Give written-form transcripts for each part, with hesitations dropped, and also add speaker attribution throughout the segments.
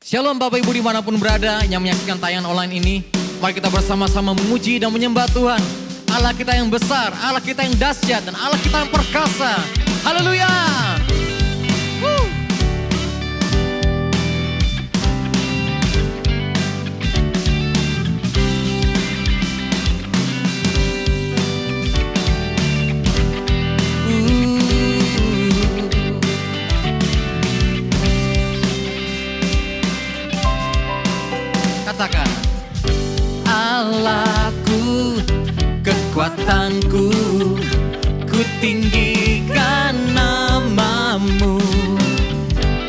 Speaker 1: Shalom Bapak Ibu dimanapun berada yang menyaksikan tayangan online ini. Mari kita bersama-sama memuji dan menyembah Tuhan. Allah kita yang besar, Allah kita yang dahsyat, dan Allah kita yang perkasa. Haleluya. Katakan, Allahku, kekuatanku, ku tinggikan namamu.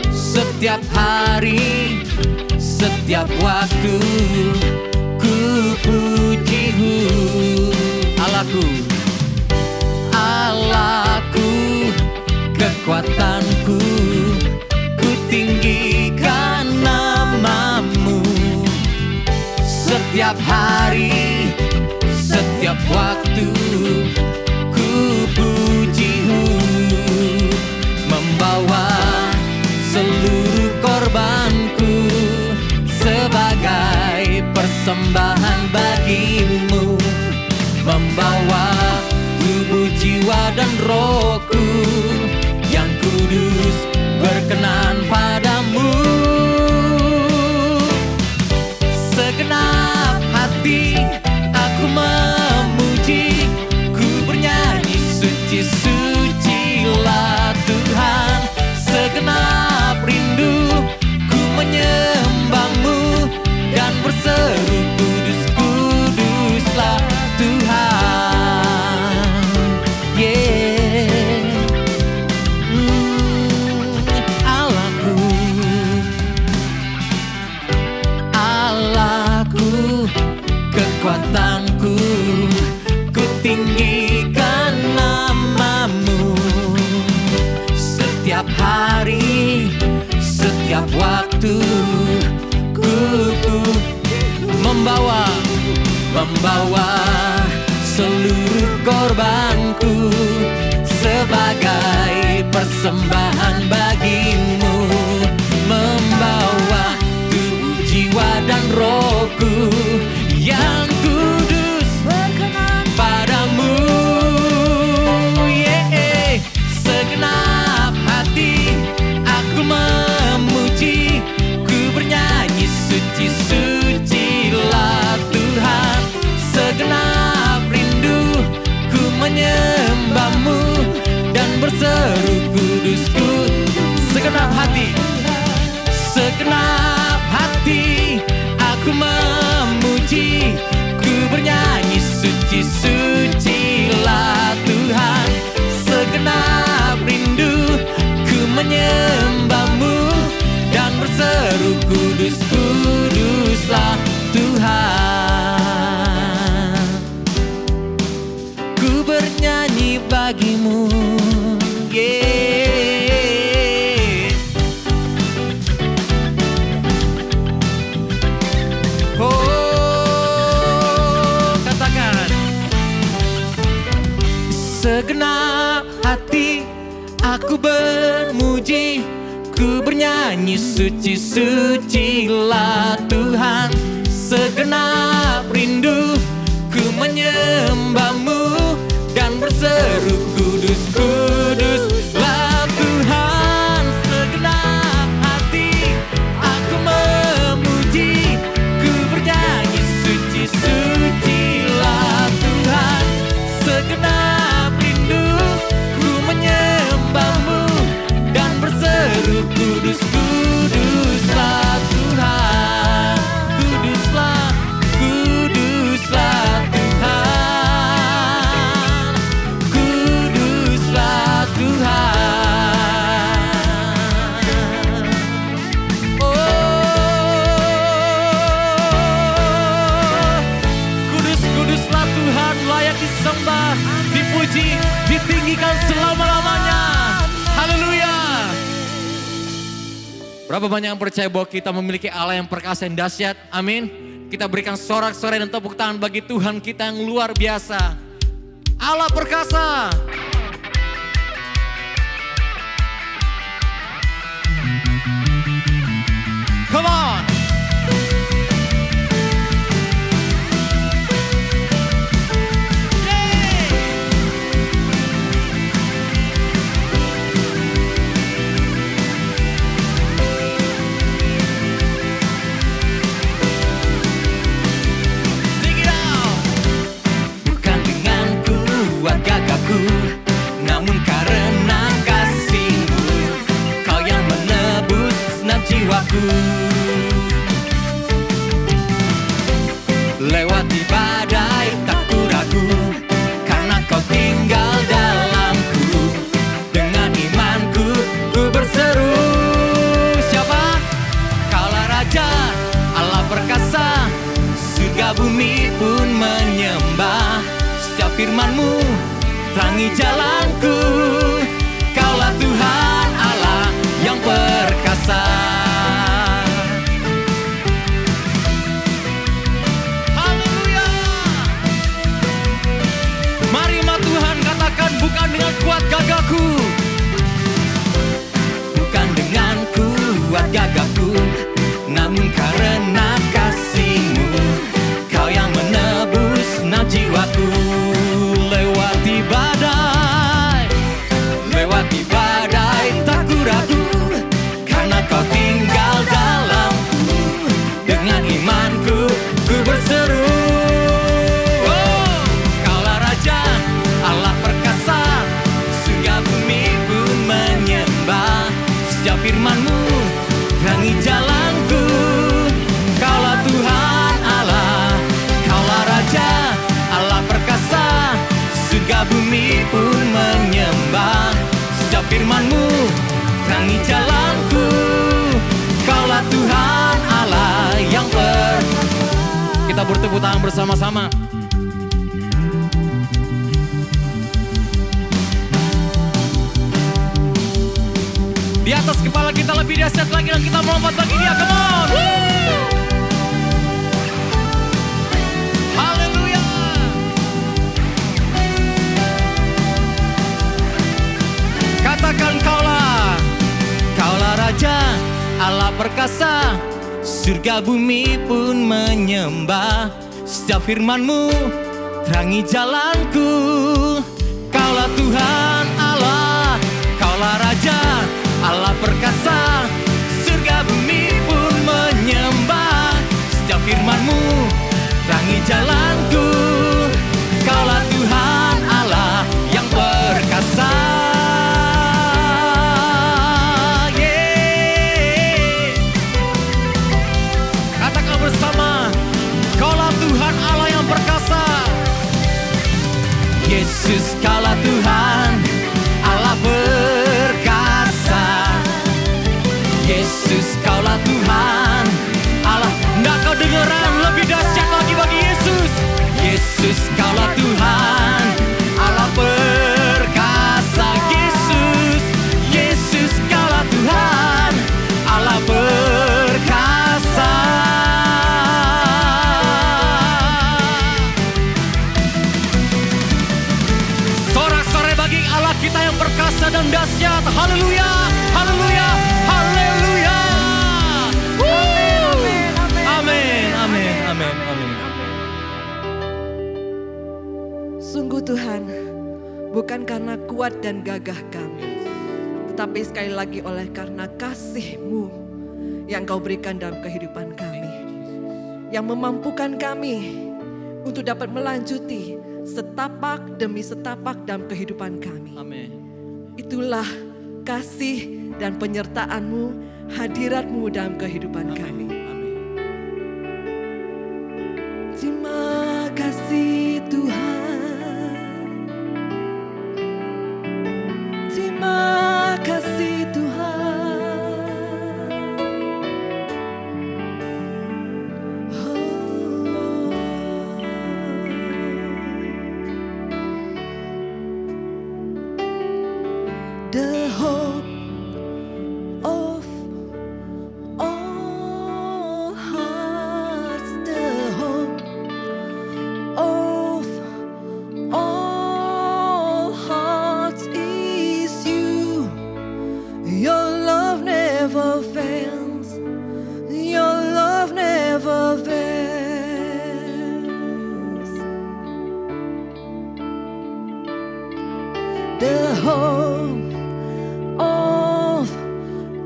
Speaker 1: Setiap hari, setiap waktu, ku pujimu. Allahku, Allahku, kekuatanku, ku tinggikan namamu. Setiap hari, setiap waktu, ku pujimu. Membawa seluruh korbanku sebagai persembahan bagimu. Membawa tubuh, jiwa, dan rohku yang kudus berkenan padamu. Segenap hati aku memuji, ku bernyanyi suci-sucilah Tuhan. Segenap rindu ku menyembahmu dan berseru kudus, kuduslah Tuhan. Yeah. Allahku, Allahku, kekuatanku, ku tinggikan namamu. Setiap hari, setiap waktu, ku membawa seluruh korbanku sebagai persembahan bagimu. Membawa tubuh, jiwa, dan rohku yang kudus berkenan padamu. Yeah. Segenap hati aku memuji, ku bernyanyi suci-sucilah Tuhan. Segenap rindu ku menyembahmu dan berseru kudus, kudus. Segenap hati aku memuji, ku bernyanyi suci-sucilah Tuhan. Segenap rindu ku menyembahmu dan berseru kudus, kuduslah Tuhan. Ku bernyanyi bagimu, yeah. Oh, katakan, segenap hati aku bermuji, ku bernyanyi suci-sucilah Tuhan. Segenap rindu ku menyembahmu dan berseru kudus, kuduslah Tuhan. Segenap hati aku memuji, ku bernyanyi suci-sucilah Tuhan. Segenap rindu ku menyembahmu dan berseru kudus, kuduslah Tuhan. Kuduslah, kuduslah Tuhan. Kuduslah Tuhan. Oh, kudus, kuduslah Tuhan, layak disembah, dipuji, ditinggikan selama-lamanya. Haleluya. Berapa banyak yang percaya bahwa kita memiliki Allah yang perkasa dan dahsyat? Amin. Kita berikan sorak-sorai dan tepuk tangan bagi Tuhan kita yang luar biasa. Allah perkasa. Come on. Lewati badai tak ku ragu, karena kau tinggal dalamku. Dengan imanku ku berseru. Siapa? Kaulah Raja, Allah perkasa, surga bumi pun menyembah. Setiap firman-Mu terangi jalanku. Kaulah Tuhan Allah yang perkasa. Haleluya. Mari Tuhan katakan, bukan dengan kuat gagahku, bukan dengan kuat gagahku, namun karena kasih-Mu, Kau yang menebus jiwaku. Lewati badai tak ku ragu, karena Kau tinggal dalamku. Dengan imanku ku berseru. Oh, Kaulah Raja, Allah perkasa, surga bumi pun menyembah. Setiap firman-Mu terangi jalanku. Kaulah Tuhan Allah, Kaulah Raja, Allah perkasa, surga bumi pun menyembah. Setiap firman-Mu terangi jalanku. Kaulah Tuhan Allah yang perkasa. Kita bertepuk tangan bersama-sama. Di atas kepala kita lebih dahsyat lagi, dan kita melompat bagi Dia. Come on! Haleluya! Katakan, Kaulah Raja, Allah perkasa, surga bumi pun menyembah. Setiap firman-Mu terangi jalanku. Kaulah Tuhan Allah, Kaulah Raja, Allah perkasa, surga bumi pun menyembah. Setiap firman-Mu terangi jalanku. Kaulah Tuhan Allah yang perkasa. Katakan bersama, Kaulah Tuhan Allah yang perkasa. Yesus, Kaulah Tuhan Allah perkasa. Yesus, Kaulah Tuhan Allah. Nggak kau dengeran lebih dahsyat lagi bagi Yesus. Yesus, Kaulah Tuhan Allah perkasa. Yesus, Kaulah Tuhan Allah perkasa. Sorak-sorai bagi Allah kita yang perkasa dan dahsyat. Haleluya, haleluya, haleluya. Amin, amin, amin, amin.
Speaker 2: Sungguh Tuhan, bukan karena kuat dan gagah kami, tetapi sekali lagi oleh karena kasih-Mu yang Kau berikan dalam kehidupan kami, yang memampukan kami untuk dapat melanjuti setapak demi setapak dalam kehidupan kami.
Speaker 1: Amin.
Speaker 2: Itulah kasih dan penyertaan-Mu, hadirat-Mu dalam kehidupan kami. Terima kasih Tuhan. Terima kasih Tuhan. The hope of all hearts, the hope of all hearts is you. Your love never fails. Your love never fails. The hope of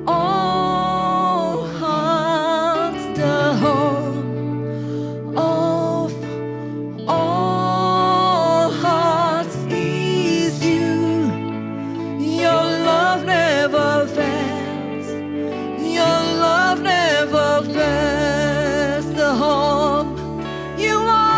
Speaker 2: all hearts, the hope of all hearts is you. Your love never fails. Your love never fails. The hope you are.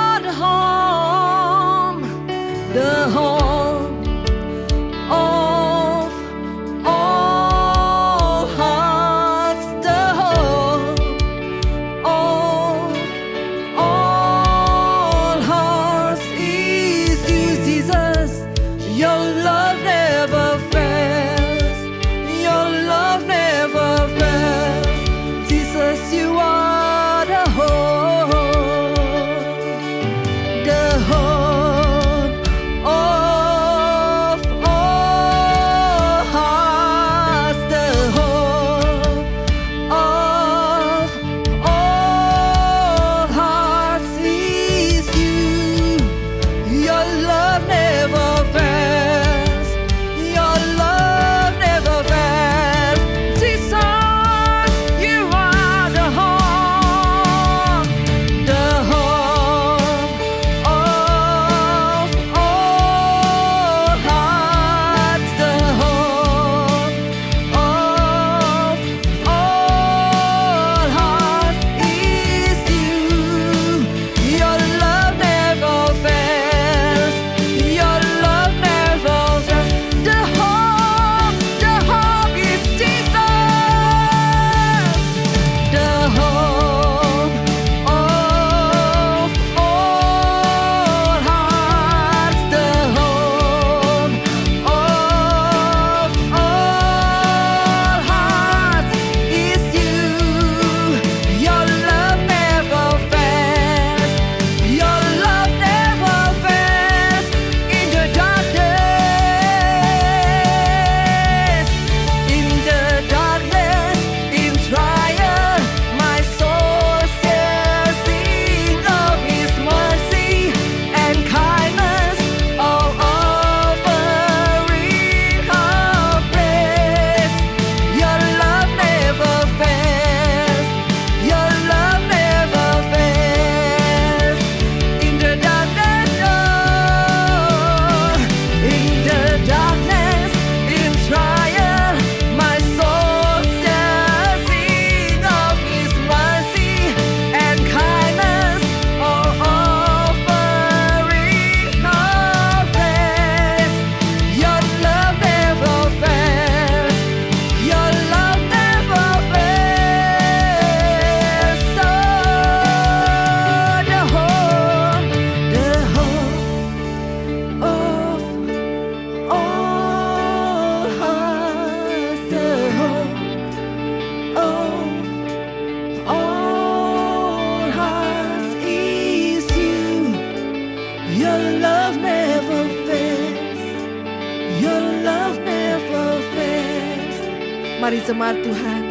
Speaker 2: Mari jemaat Tuhan,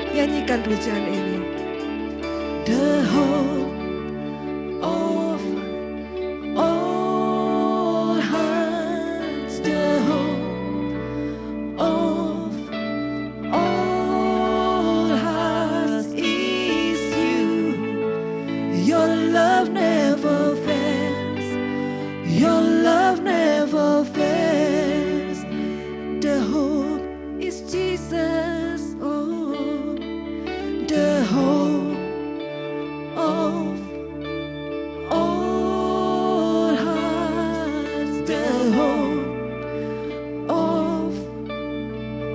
Speaker 2: nyanyikan pujian ini. The hope of all hearts, the hope of all hearts is you. Your love never fails. Your love never fails. The hope is Jesus. Oh, the hope of all hearts. The hope of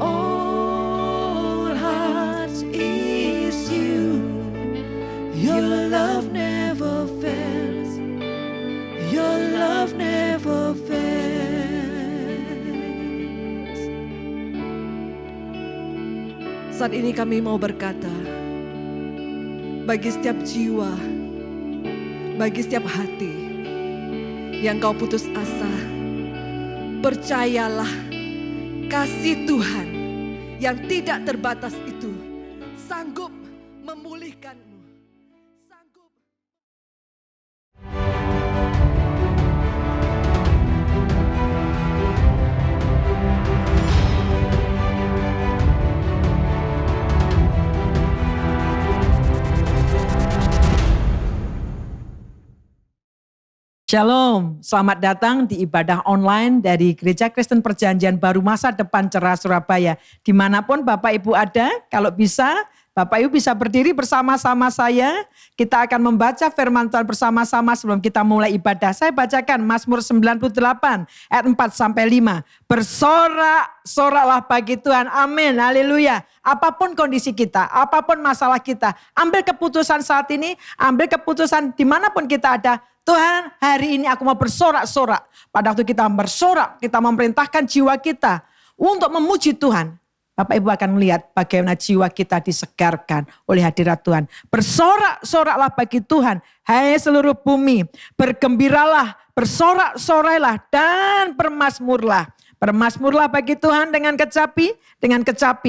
Speaker 2: all hearts is you. Your love never fails. Your love never fails. Saat ini kami mau berkata, bagi setiap jiwa, bagi setiap hati yang kau putus asa, percayalah kasih Tuhan yang tidak terbatas itu sanggup memulihkanmu. Sanggup.
Speaker 3: Shalom, selamat datang di ibadah online dari Gereja Kristen Perjanjian Baru Masa Depan Cerah Surabaya. Dimanapun Bapak Ibu ada, kalau bisa Bapak Ibu bisa berdiri bersama-sama saya. Kita akan membaca firman Tuhan bersama-sama sebelum kita mulai ibadah. Saya bacakan Mazmur 98 ayat 4-5. Bersorak-soraklah bagi Tuhan, amin, haleluya. Apapun kondisi kita, apapun masalah kita, ambil keputusan saat ini, ambil keputusan dimanapun kita ada. Tuhan, hari ini aku mau bersorak-sorak. Pada waktu kita bersorak, kita memerintahkan jiwa kita untuk memuji Tuhan. Bapak Ibu akan melihat bagaimana jiwa kita disegarkan oleh hadirat Tuhan. Bersorak-soraklah bagi Tuhan, hai seluruh bumi. Bergembiralah, bersorak-sorailah dan bermazmurlah. Bermazmurlah bagi Tuhan dengan kecapi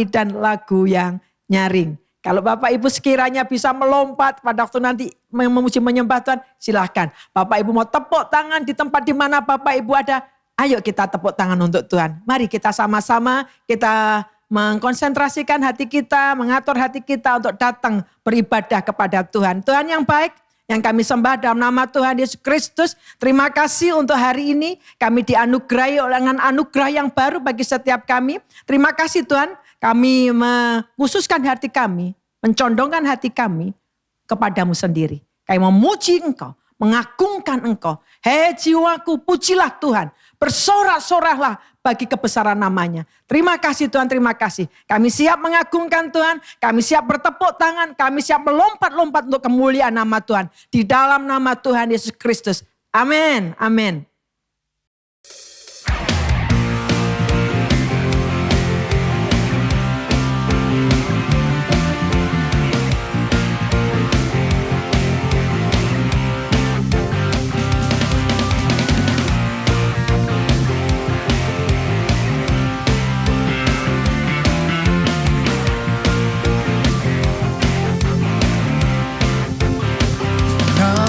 Speaker 3: dan lagu yang nyaring. Kalau Bapak Ibu sekiranya bisa melompat pada waktu nanti memuji menyembah Tuhan, silahkan. Bapak Ibu mau tepuk tangan di tempat di mana Bapak Ibu ada, ayo kita tepuk tangan untuk Tuhan. Mari kita sama-sama kita mengkonsentrasikan hati kita, mengatur hati kita untuk datang beribadah kepada Tuhan. Tuhan yang baik, yang kami sembah dalam nama Tuhan Yesus Kristus. Terima kasih untuk hari ini kami dianugerahi dengan anugerah yang baru bagi setiap kami. Terima kasih Tuhan. Kami mengkhususkan hati kami, mencondongkan hati kami kepadamu sendiri. Kami memuji Engkau, mengagungkan Engkau. Hei jiwaku, pujilah Tuhan. Bersorak-soraklah bagi kebesaran namanya. Terima kasih Tuhan, terima kasih. Kami siap mengagungkan Tuhan, kami siap bertepuk tangan, kami siap melompat-lompat untuk kemuliaan nama Tuhan. Di dalam nama Tuhan Yesus Kristus. Amin, amin.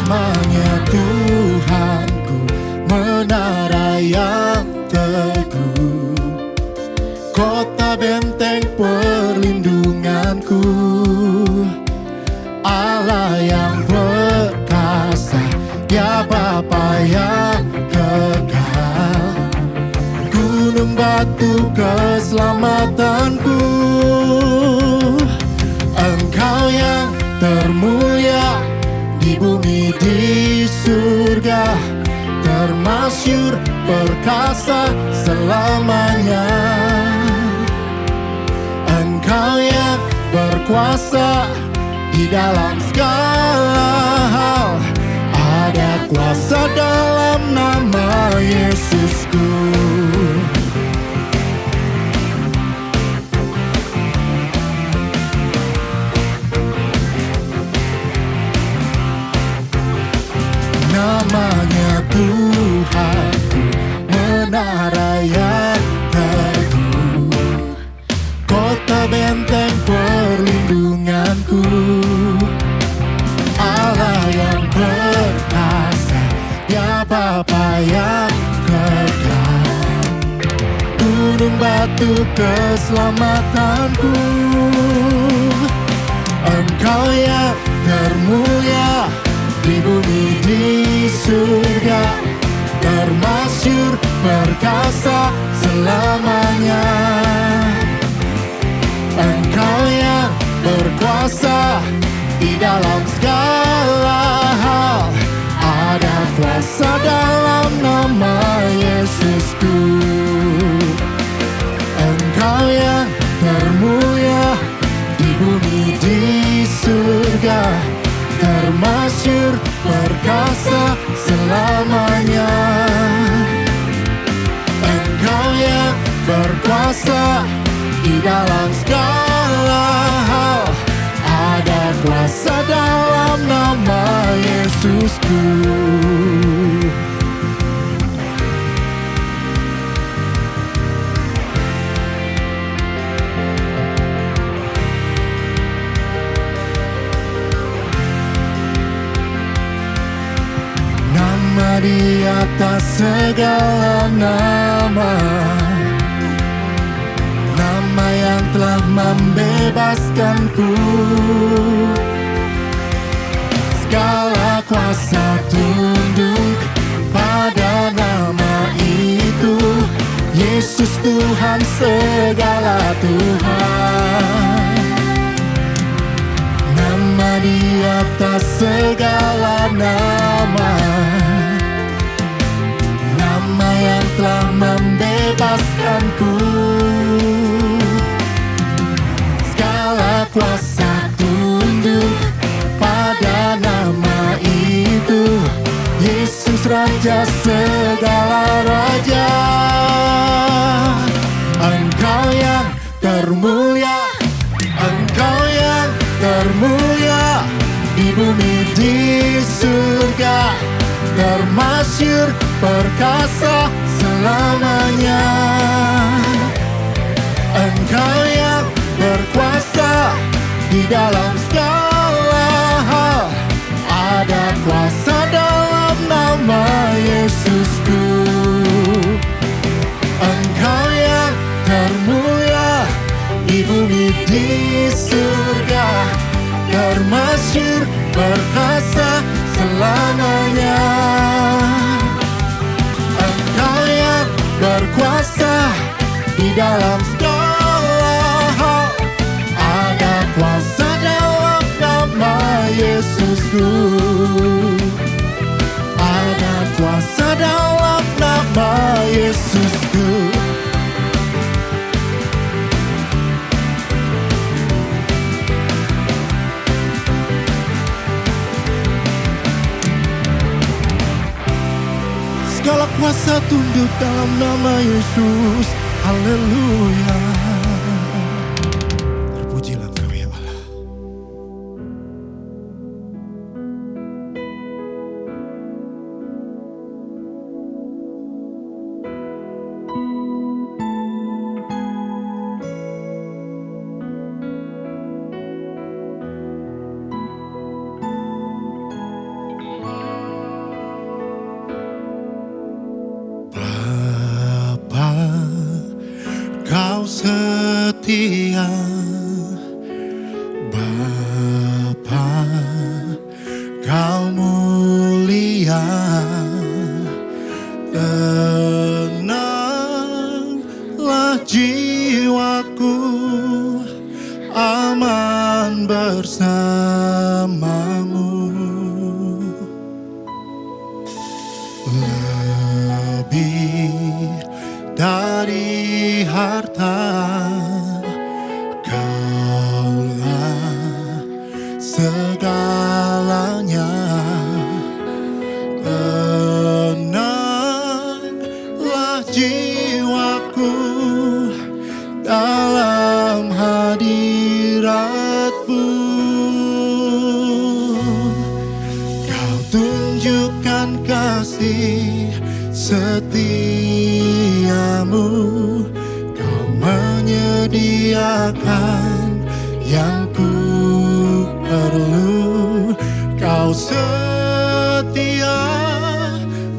Speaker 4: Namanya Tuhanku, menara yang teguh, kota benteng perlindunganku, Allah yang perkasa, ya Bapa yang kekal, gunung batu keselamatanku, Engkau yang termulia di bumi di surga, termasyur perkasa selamanya. Engkau yang berkuasa di dalam segala hal, ada kuasa dalam nama Yesusku. Namanya Tuhanku, menara yang teguh, untuk keselamatanku. Engkau yang termulia di bumi di surga, termasyhur perkasa selamanya. Engkau yang berkuasa di dalam segala hal, ada kuasa dalam nama Yesusku. Engkau yang termulia di bumi di surga, termasyhur perkasa selamanya. Engkau yang berkuasa di dalam segala hal, ada kuasa dalam nama Yesusku. Nama di atas segala nama, nama yang telah membebaskanku. Segala kuasa tunduk pada nama itu, Yesus Tuhan segala Tuhan. Nama di atas segala nama, nama yang telah membebaskanku. Segala kuasa tunduk pada nama itu, Yesus Raja segala raja. Engkau yang termulia, Engkau yang termulia di bumi di surga, termasyhur perkasa selamanya. Engkau yang berkuasa di dalam segala hal, ada kuasa dalam nama Yesusku. Engkau yang termulia di bumi di surga, termasyhur perkasa selamanya. Engkau yang berkuasa di dalam segala hal, ada kuasa dalam nama Yesusku. Ada kuasa dalam nama Yesusku. Segala kuasa tunduk dalam nama Yesus. Haleluya. Terpujilah Engkau ya Allah. Kau setia, Bapa, Kau mulia. Tenanglah jiwaku, aman bersamamu. Lebih dari harta, Kaulah segalanya. Tenanglah jiwaku dalam hadirat-Mu. Kau tunjukkan kasih setiamu, Kau menyediakan yang ku perlu. Kau setia,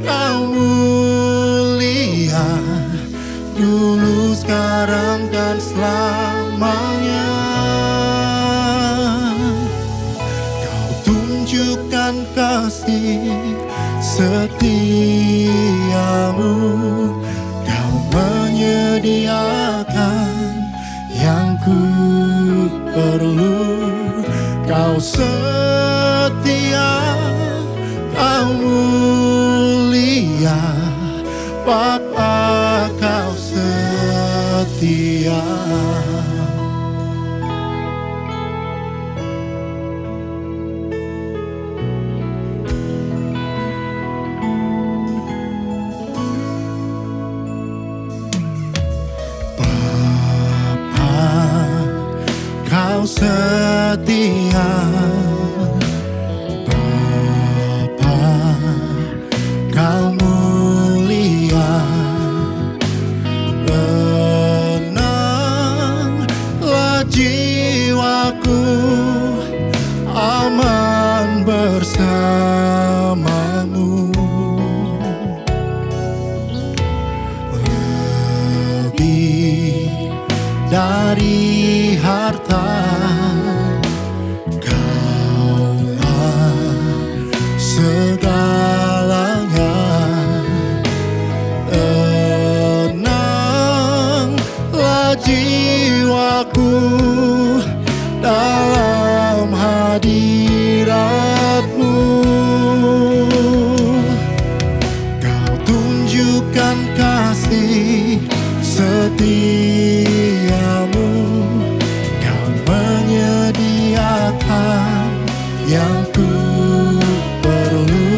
Speaker 4: Kau mulia, dulu sekarang kasih setiamu. Kau menyediakan yang ku perlu. Kau setia, kau mulia, Bapa kau setia. Kau setia, Bapa, kau mulia. Tenanglah jiwaku, aman bersamamu. Lebih dari harta, Kaulah segalanya. Tenanglah jiwaku dalam hadirat-Mu. Kau tunjukkan kasih setiamu. Kau menyediakan yang ku perlu.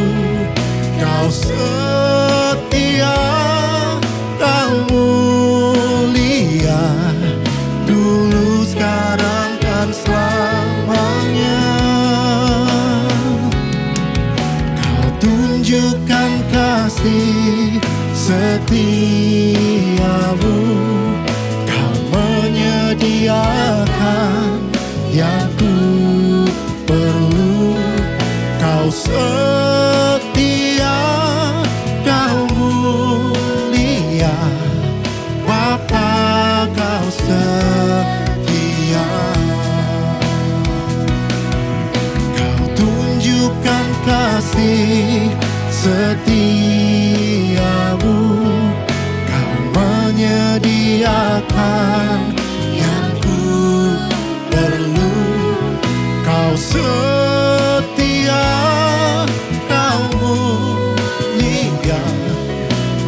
Speaker 4: Kau setia, kau mulia, dulu, sekarang, dan selamanya. Kau tunjukkan kasih setiamu. Kau menyediakan yang ku perlu. Kau setia, kau mulia, Bapa kau setia. Kau tunjukkan kasih setiamu. Kau menyediakan yang ku perlu. Kau setia, kau mulia,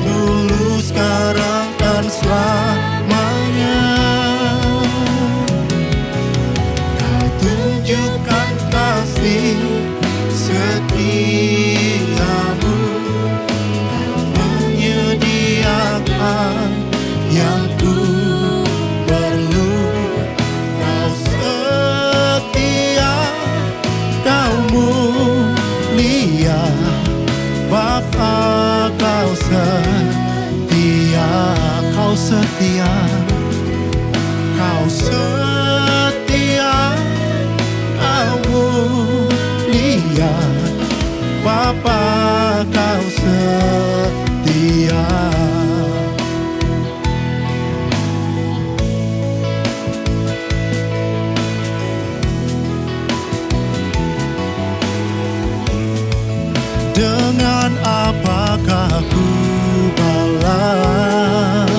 Speaker 4: dulu, sekarang, dan selamanya. Kau tunjukkan kasih setiamu. Kau menyediakan yang ku perlu. Kau setia, kau mulia, Bapa kau setia. Kau setia, kau setia, kau mulia, Bapa kau setia. Dengan apakah ku balas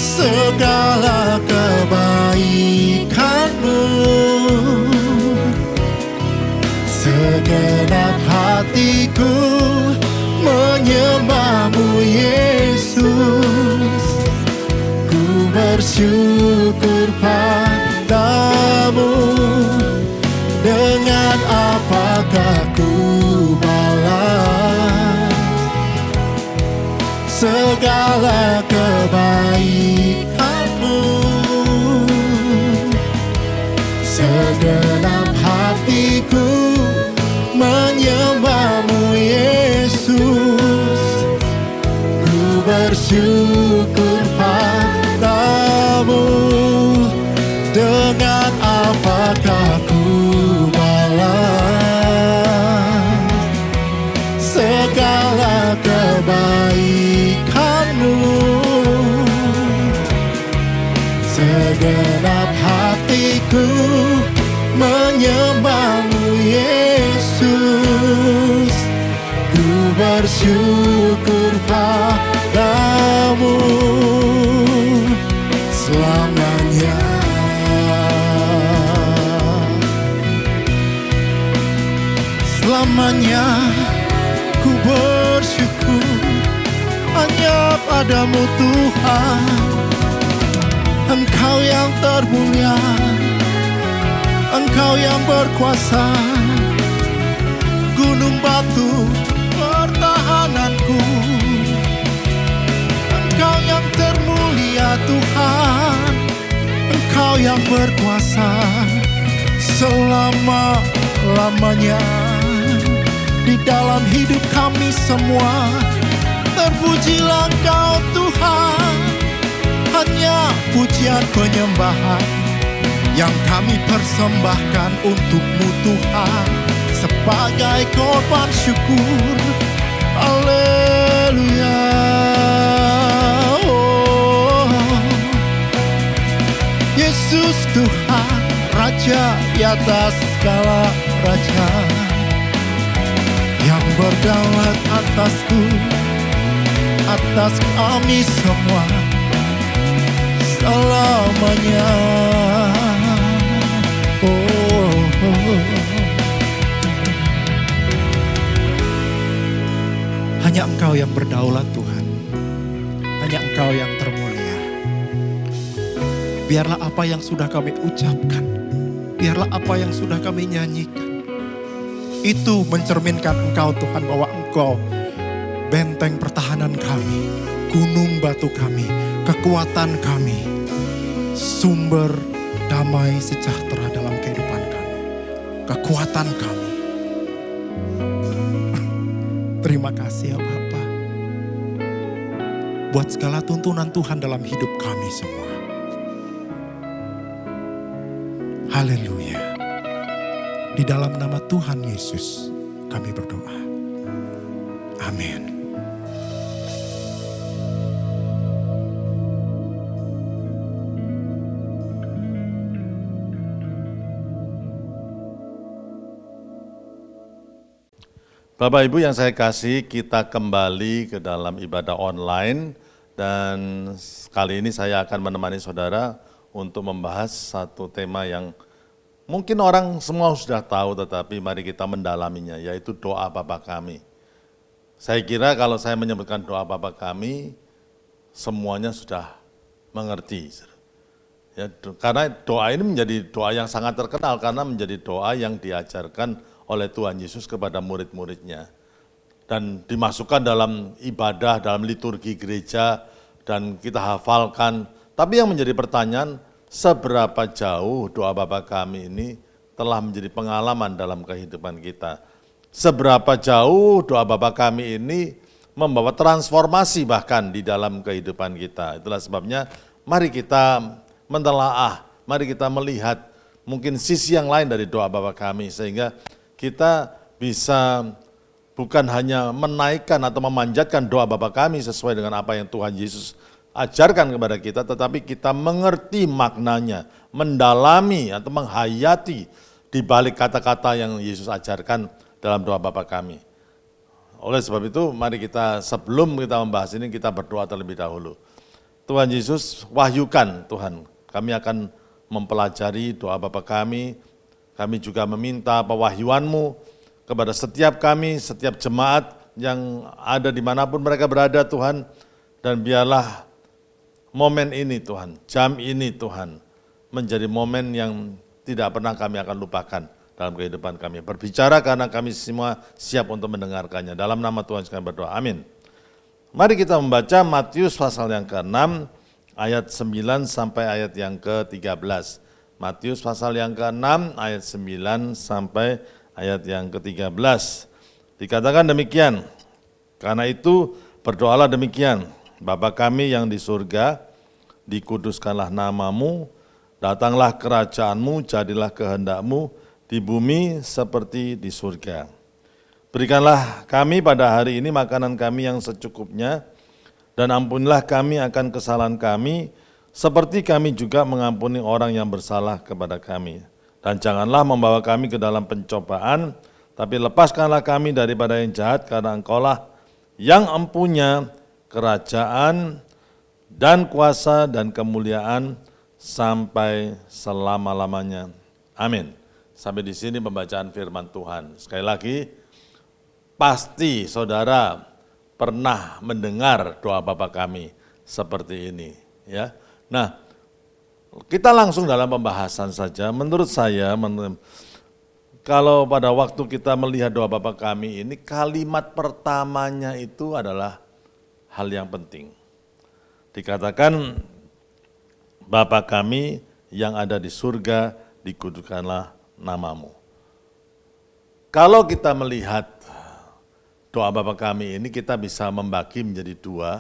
Speaker 4: segala kebaikan-Mu? Segenap hatiku menyembah-Mu, Yesus. Ku bersyukur padamu. Dengan apakah ku balas segala kebaikan-Mu? Segenap hatiku menyembah-Mu, Yesus. Ku bersyukur padamu. Dengan apakah ku balas segala kebaikan-Mu? Segenap hatiku menyembah-Mu, Yesus. bersyukur padamu selamanya. Selamanya ku bersyukur hanya padamu Tuhan. Engkau yang termulia, Engkau yang berkuasa, gunung batu pertahananku. Engkau yang termulia Tuhan, Engkau yang berkuasa selama-lamanya. Di dalam hidup kami semua, terpujilah Engkau Tuhan. Hanya pujian penyembahan yang kami persembahkan untuk-Mu Tuhan, sebagai korban syukur. Haleluya. Oh, Yesus Tuhan, Raja di atas segala raja, yang berdaulat atasku, atas kami semua selamanya. Hanya Engkau yang berdaulat Tuhan, hanya Engkau yang termulia. Biarlah apa yang sudah kami ucapkan, biarlah apa yang sudah kami nyanyikan, itu mencerminkan Engkau Tuhan, bahwa Engkau benteng pertahanan kami, gunung batu kami, kekuatan kami, sumber damai sejahtera dalam kehidupan kami, kekuatan kami. Terima kasih ya Bapa, buat segala tuntunan Tuhan dalam hidup kami semua. Haleluya. Di dalam nama Tuhan Yesus kami berdoa. Amin.
Speaker 5: Bapak Ibu yang saya kasih, kita kembali ke dalam ibadah online dan kali ini saya akan menemani saudara untuk membahas satu tema yang mungkin orang semua sudah tahu, tetapi mari kita mendalaminya, yaitu doa Bapa kami. Saya kira kalau saya menyebutkan doa Bapa kami, semuanya sudah mengerti. Ya, karena doa ini menjadi doa yang sangat terkenal, karena menjadi doa yang diajarkan oleh Tuhan Yesus kepada murid-muridnya. Dan dimasukkan dalam ibadah, dalam liturgi gereja, dan kita hafalkan. Tapi yang menjadi pertanyaan, seberapa jauh doa Bapa kami ini telah menjadi pengalaman dalam kehidupan kita. Seberapa jauh doa Bapa kami ini membawa transformasi bahkan di dalam kehidupan kita. Itulah sebabnya mari kita mentelaah, mari kita melihat mungkin sisi yang lain dari doa Bapa kami, sehingga kita bisa bukan hanya menaikkan atau memanjatkan doa Bapa kami sesuai dengan apa yang Tuhan Yesus ajarkan kepada kita, tetapi kita mengerti maknanya, mendalami atau menghayati di balik kata-kata yang Yesus ajarkan dalam doa Bapa kami. Oleh sebab itu, mari kita sebelum kita membahas ini, kita berdoa terlebih dahulu. Tuhan Yesus, wahyukan Tuhan, kami akan mempelajari doa Bapa kami. Kami juga meminta pewahyuan-Mu kepada setiap kami, setiap jemaat yang ada dimanapun mereka berada Tuhan. Dan biarlah momen ini Tuhan, jam ini Tuhan, menjadi momen yang tidak pernah kami akan lupakan dalam kehidupan kami. Berbicara karena kami semua siap untuk mendengarkannya. Dalam nama Tuhan kami berdoa, amin. Mari kita membaca Matius pasal yang ke-6, ayat 9 sampai ayat yang ke-13. Matius pasal yang ke-6 ayat 9 sampai ayat yang ke-13. Dikatakan demikian, karena itu berdoalah demikian, Bapa kami yang di surga, dikuduskanlah namamu, datanglah kerajaanmu, jadilah kehendakmu di bumi seperti di surga. Berikanlah kami pada hari ini makanan kami yang secukupnya, dan ampunilah kami akan kesalahan kami, seperti kami juga mengampuni orang yang bersalah kepada kami. Dan janganlah membawa kami ke dalam pencobaan, tapi lepaskanlah kami daripada yang jahat, karena Engkaulah yang empunya kerajaan dan kuasa dan kemuliaan sampai selama-lamanya. Amin. Sampai di sini pembacaan firman Tuhan. Sekali lagi, pasti saudara pernah mendengar doa Bapa kami seperti ini, ya. Nah, kita langsung dalam pembahasan saja. Menurut saya, kalau pada waktu kita melihat doa Bapa kami ini, kalimat pertamanya itu adalah hal yang penting. Dikatakan, Bapa kami yang ada di surga, dikuduskanlah namamu. Kalau kita melihat doa Bapa kami ini, kita bisa membagi menjadi dua.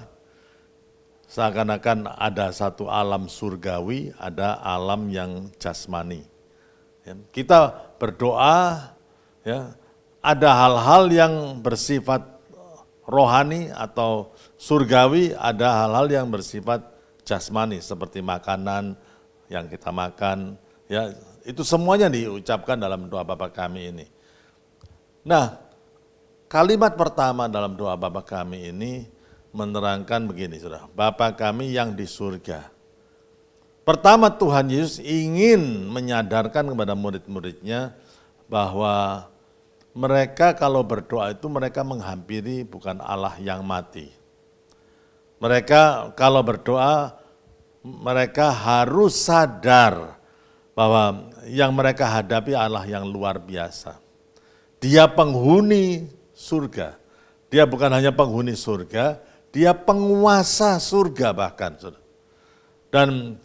Speaker 5: Seakan-akan ada satu alam surgawi, ada alam yang jasmani. Ya, kita berdoa, ya, ada hal-hal yang bersifat rohani atau surgawi, ada hal-hal yang bersifat jasmani seperti makanan yang kita makan. Ya, itu semuanya diucapkan dalam doa Bapa kami ini. Nah, kalimat pertama dalam doa Bapa kami ini menerangkan begini, saudara. Bapa kami yang di surga. Pertama, Tuhan Yesus ingin menyadarkan kepada murid-muridnya bahwa mereka kalau berdoa itu mereka menghampiri bukan Allah yang mati. Mereka kalau berdoa, mereka harus sadar bahwa yang mereka hadapi Allah yang luar biasa. Dia penghuni surga. Dia bukan hanya penghuni surga, dia penguasa surga bahkan. Dan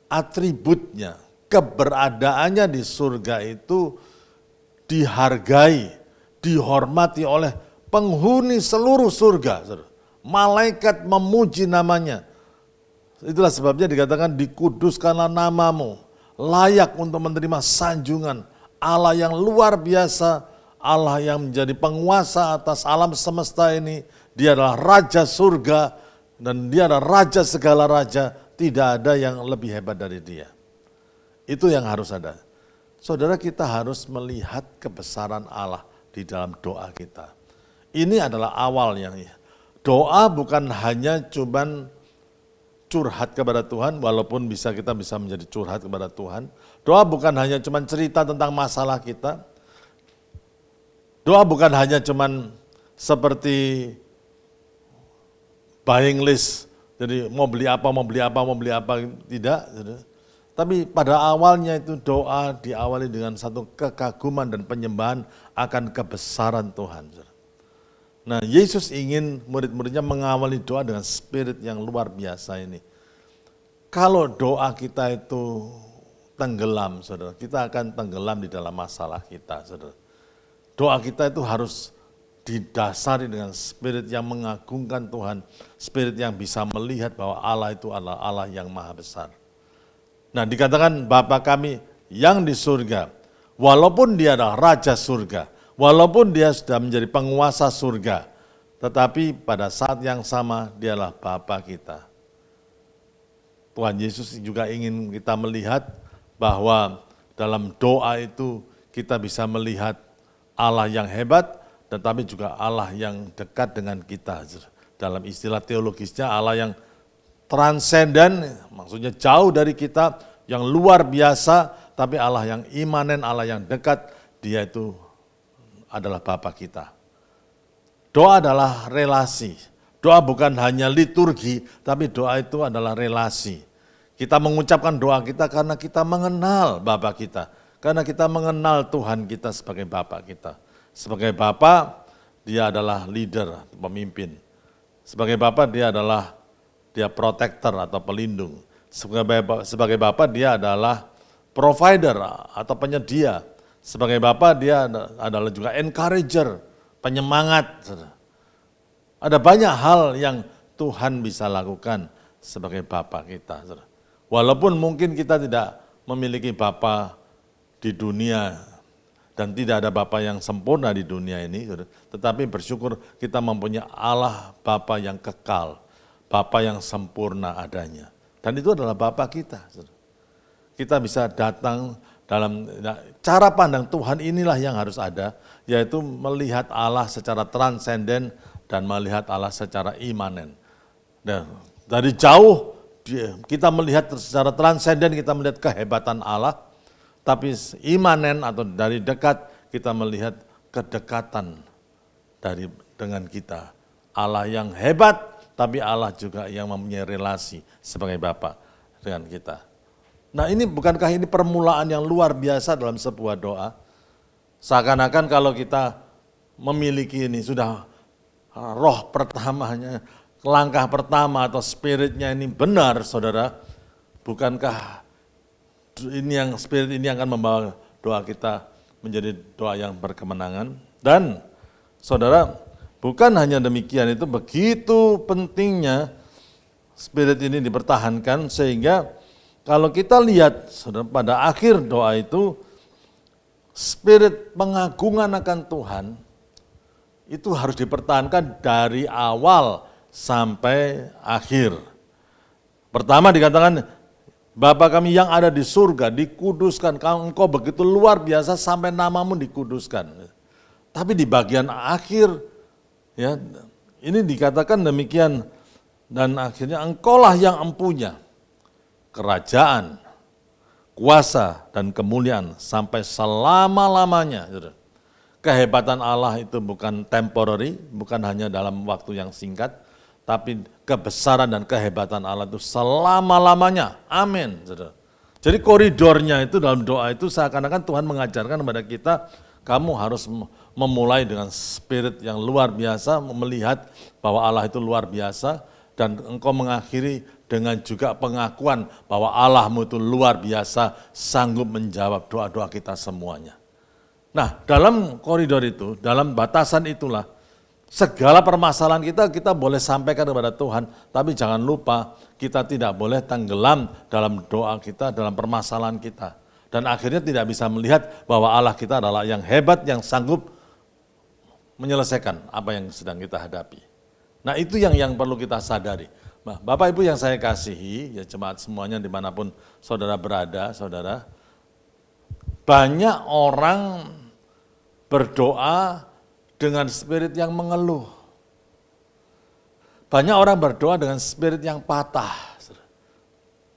Speaker 5: atributnya, keberadaannya di surga itu dihargai, dihormati oleh penghuni seluruh surga. Malaikat memuji namanya. Itulah sebabnya dikatakan dikuduskanlah namamu, layak untuk menerima sanjungan Allah yang luar biasa, Allah yang menjadi penguasa atas alam semesta ini. Dia adalah Raja surga dan dia adalah Raja segala raja. Tidak ada yang lebih hebat dari dia. Itu yang harus ada. Saudara, kita harus melihat kebesaran Allah di dalam doa kita. Ini adalah awalnya. Doa bukan hanya cuman curhat kepada Tuhan, walaupun kita bisa menjadi curhat kepada Tuhan. Doa bukan hanya cuman cerita tentang masalah kita. Doa bukan hanya cuman seperti buying list, jadi mau beli apa, tidak. Tapi pada awalnya itu doa diawali dengan satu kekaguman dan penyembahan akan kebesaran Tuhan. Nah, Yesus ingin murid-muridnya mengawali doa dengan spirit yang luar biasa ini. Kalau doa kita itu tenggelam, saudara, kita akan tenggelam di dalam masalah kita, saudara. Doa kita itu harus didasari dengan spirit yang mengagungkan Tuhan, spirit yang bisa melihat bahwa Allah itu adalah Allah yang maha besar. Nah, dikatakan Bapa kami yang di surga, walaupun dia adalah Raja surga, walaupun dia sudah menjadi penguasa surga, tetapi pada saat yang sama dialah Bapa kita. Tuhan Yesus juga ingin kita melihat bahwa dalam doa itu kita bisa melihat Allah yang hebat, tetapi juga Allah yang dekat dengan kita. Dalam istilah teologisnya Allah yang transenden, maksudnya jauh dari kita, yang luar biasa, tapi Allah yang imanen, Allah yang dekat, dia itu adalah Bapa kita. Doa adalah relasi. Doa bukan hanya liturgi, tapi doa itu adalah relasi. Kita mengucapkan doa kita karena kita mengenal Bapa kita. Karena kita mengenal Tuhan kita sebagai Bapa kita. Sebagai Bapa, dia adalah leader, pemimpin. Sebagai Bapa, dia protector atau pelindung. Sebagai Bapa, dia adalah provider atau penyedia. Sebagai Bapa, dia adalah juga encourager, penyemangat. Ada banyak hal yang Tuhan bisa lakukan sebagai Bapa kita. Walaupun mungkin kita tidak memiliki Bapa di dunia, dan tidak ada Bapa yang sempurna di dunia ini, tetapi bersyukur kita mempunyai Allah Bapa yang kekal, Bapa yang sempurna adanya. Dan itu adalah Bapa kita. Kita bisa datang dalam cara pandang Tuhan inilah yang harus ada, yaitu melihat Allah secara transenden dan melihat Allah secara imanen. Dan dari jauh kita melihat secara transenden, kita melihat kehebatan Allah, tapi imanen atau dari dekat kita melihat kedekatan dengan kita. Allah yang hebat, tapi Allah juga yang mempunyai relasi sebagai Bapa dengan kita. Nah ini bukankah ini permulaan yang luar biasa dalam sebuah doa? Seakan-akan kalau kita memiliki ini sudah roh pertamanya, langkah pertama atau spiritnya ini benar, saudara, bukankah ini yang spirit ini akan membawa doa kita menjadi doa yang berkemenangan? Dan saudara, bukan hanya demikian, itu begitu pentingnya spirit ini dipertahankan, sehingga kalau kita lihat saudara, pada akhir doa itu, spirit pengagungan akan Tuhan itu harus dipertahankan dari awal sampai akhir. Pertama dikatakan, Bapa kami yang ada di surga, dikuduskan, engkau begitu luar biasa sampai namamu dikuduskan. Tapi di bagian akhir, ya ini dikatakan demikian, dan akhirnya engkaulah yang empunya kerajaan, kuasa, dan kemuliaan sampai selama-lamanya. Kehebatan Allah itu bukan temporary, bukan hanya dalam waktu yang singkat, tapi kebesaran dan kehebatan Allah itu selama-lamanya. Amin. Jadi koridornya itu dalam doa itu seakan-akan Tuhan mengajarkan kepada kita, kamu harus memulai dengan spirit yang luar biasa, melihat bahwa Allah itu luar biasa, dan engkau mengakhiri dengan juga pengakuan bahwa Allahmu itu luar biasa, sanggup menjawab doa-doa kita semuanya. Nah, dalam koridor itu, dalam batasan itulah, segala permasalahan kita boleh sampaikan kepada Tuhan, tapi jangan lupa kita tidak boleh tenggelam dalam doa kita, dalam permasalahan kita. Dan akhirnya tidak bisa melihat bahwa Allah kita adalah yang hebat, yang sanggup menyelesaikan apa yang sedang kita hadapi. Nah itu yang perlu kita sadari. Nah, Bapak Ibu yang saya kasihi, ya jemaat semuanya dimanapun saudara berada, saudara, banyak orang berdoa dengan spirit yang mengeluh. Banyak orang berdoa dengan spirit yang patah.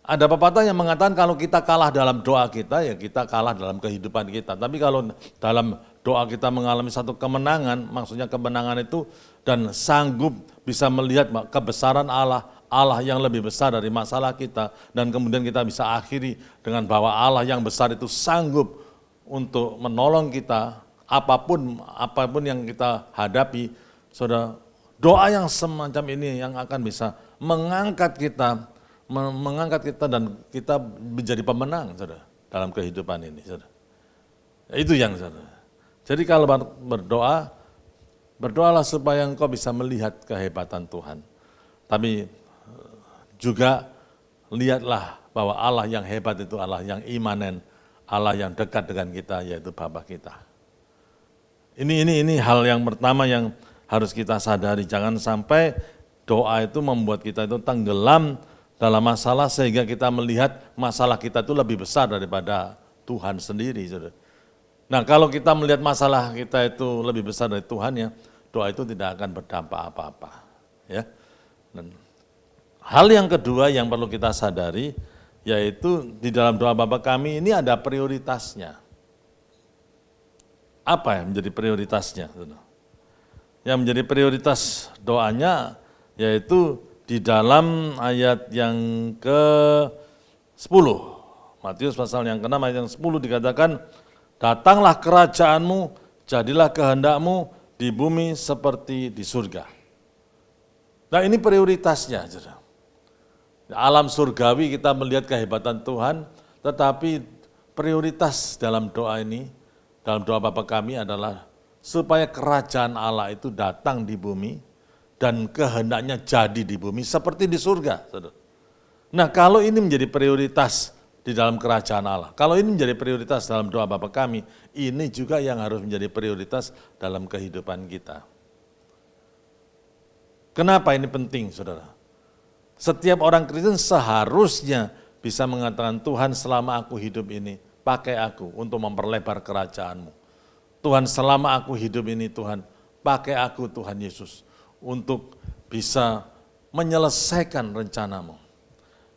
Speaker 5: Ada pepatah yang mengatakan kalau kita kalah dalam doa kita, ya kita kalah dalam kehidupan kita. Tapi kalau dalam doa kita mengalami satu kemenangan, maksudnya kemenangan itu dan sanggup bisa melihat kebesaran Allah, Allah yang lebih besar dari masalah kita, dan kemudian kita bisa akhiri dengan bahwa Allah yang besar itu sanggup untuk menolong kita, apapun yang kita hadapi. Saudara, doa yang semacam ini yang akan bisa mengangkat kita dan kita menjadi pemenang, saudara, dalam kehidupan ini, saudara. Itu yang, saudara. Jadi kalau berdoalah supaya engkau bisa melihat kehebatan Tuhan. Tapi juga lihatlah bahwa Allah yang hebat itu Allah yang imanen, Allah yang dekat dengan kita, yaitu Bapa kita. Ini hal yang pertama yang harus kita sadari. Jangan sampai doa itu membuat kita itu tenggelam dalam masalah sehingga kita melihat masalah kita itu lebih besar daripada Tuhan sendiri. Nah kalau kita melihat masalah kita itu lebih besar dari Tuhan, ya doa itu tidak akan berdampak apa-apa. Ya. Dan hal yang kedua yang perlu kita sadari, yaitu di dalam doa Bapa kami ini ada prioritasnya. Apa yang menjadi prioritasnya? Yang menjadi prioritas doanya yaitu di dalam ayat yang ke-10, Matius pasal yang ke-6 ayat yang 10 dikatakan, datanglah kerajaanmu, jadilah kehendakmu di bumi seperti di surga. Nah ini prioritasnya. Alam surgawi kita melihat kehebatan Tuhan, tetapi prioritas dalam doa ini, dalam doa Bapa kami adalah supaya kerajaan Allah itu datang di bumi dan kehendaknya jadi di bumi seperti di surga. Nah kalau ini menjadi prioritas di dalam kerajaan Allah, kalau ini menjadi prioritas dalam doa Bapa kami, ini juga yang harus menjadi prioritas dalam kehidupan kita. Kenapa ini penting, saudara? Setiap orang Kristen seharusnya bisa mengatakan, Tuhan selama aku hidup ini, pakai aku untuk memperlebar kerajaan-Mu. Tuhan selama aku hidup ini Tuhan, pakai aku Tuhan Yesus untuk bisa menyelesaikan rencanamu.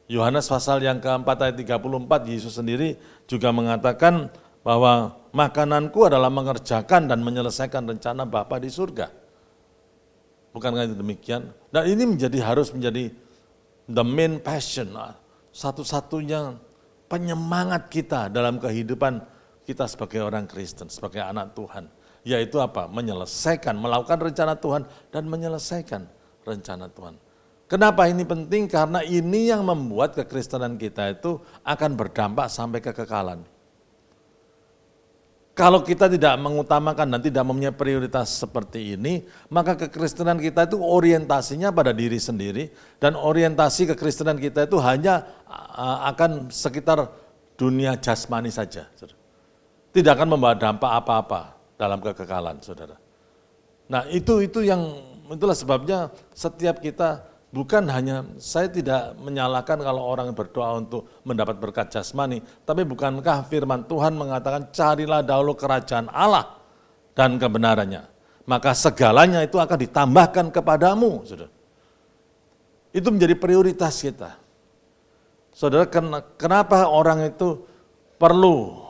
Speaker 5: Yohanes pasal yang keempat ayat 34, Yesus sendiri juga mengatakan bahwa makananku adalah mengerjakan dan menyelesaikan rencana Bapa di surga. Bukankah itu demikian? Dan ini harus menjadi the main passion, satu-satunya penyemangat kita dalam kehidupan kita sebagai orang Kristen, sebagai anak Tuhan. Yaitu apa? Menyelesaikan, melakukan rencana Tuhan dan menyelesaikan rencana Tuhan. Kenapa ini penting? Karena ini yang membuat kekristenan kita itu akan berdampak sampai kekekalan. Kalau kita tidak mengutamakan dan tidak mempunyai prioritas seperti ini, maka kekristenan kita itu orientasinya pada diri sendiri, dan orientasi kekristenan kita itu hanya akan sekitar dunia jasmani saja. Tidak akan membawa dampak apa-apa dalam kekekalan, saudara. Nah itulah sebabnya setiap kita, bukan hanya, saya tidak menyalahkan kalau orang berdoa untuk mendapat berkat jasmani, tapi bukankah firman Tuhan mengatakan carilah dahulu kerajaan Allah dan kebenarannya, maka segalanya itu akan ditambahkan kepadamu, saudara. Itu menjadi prioritas kita. Saudara, kenapa orang itu perlu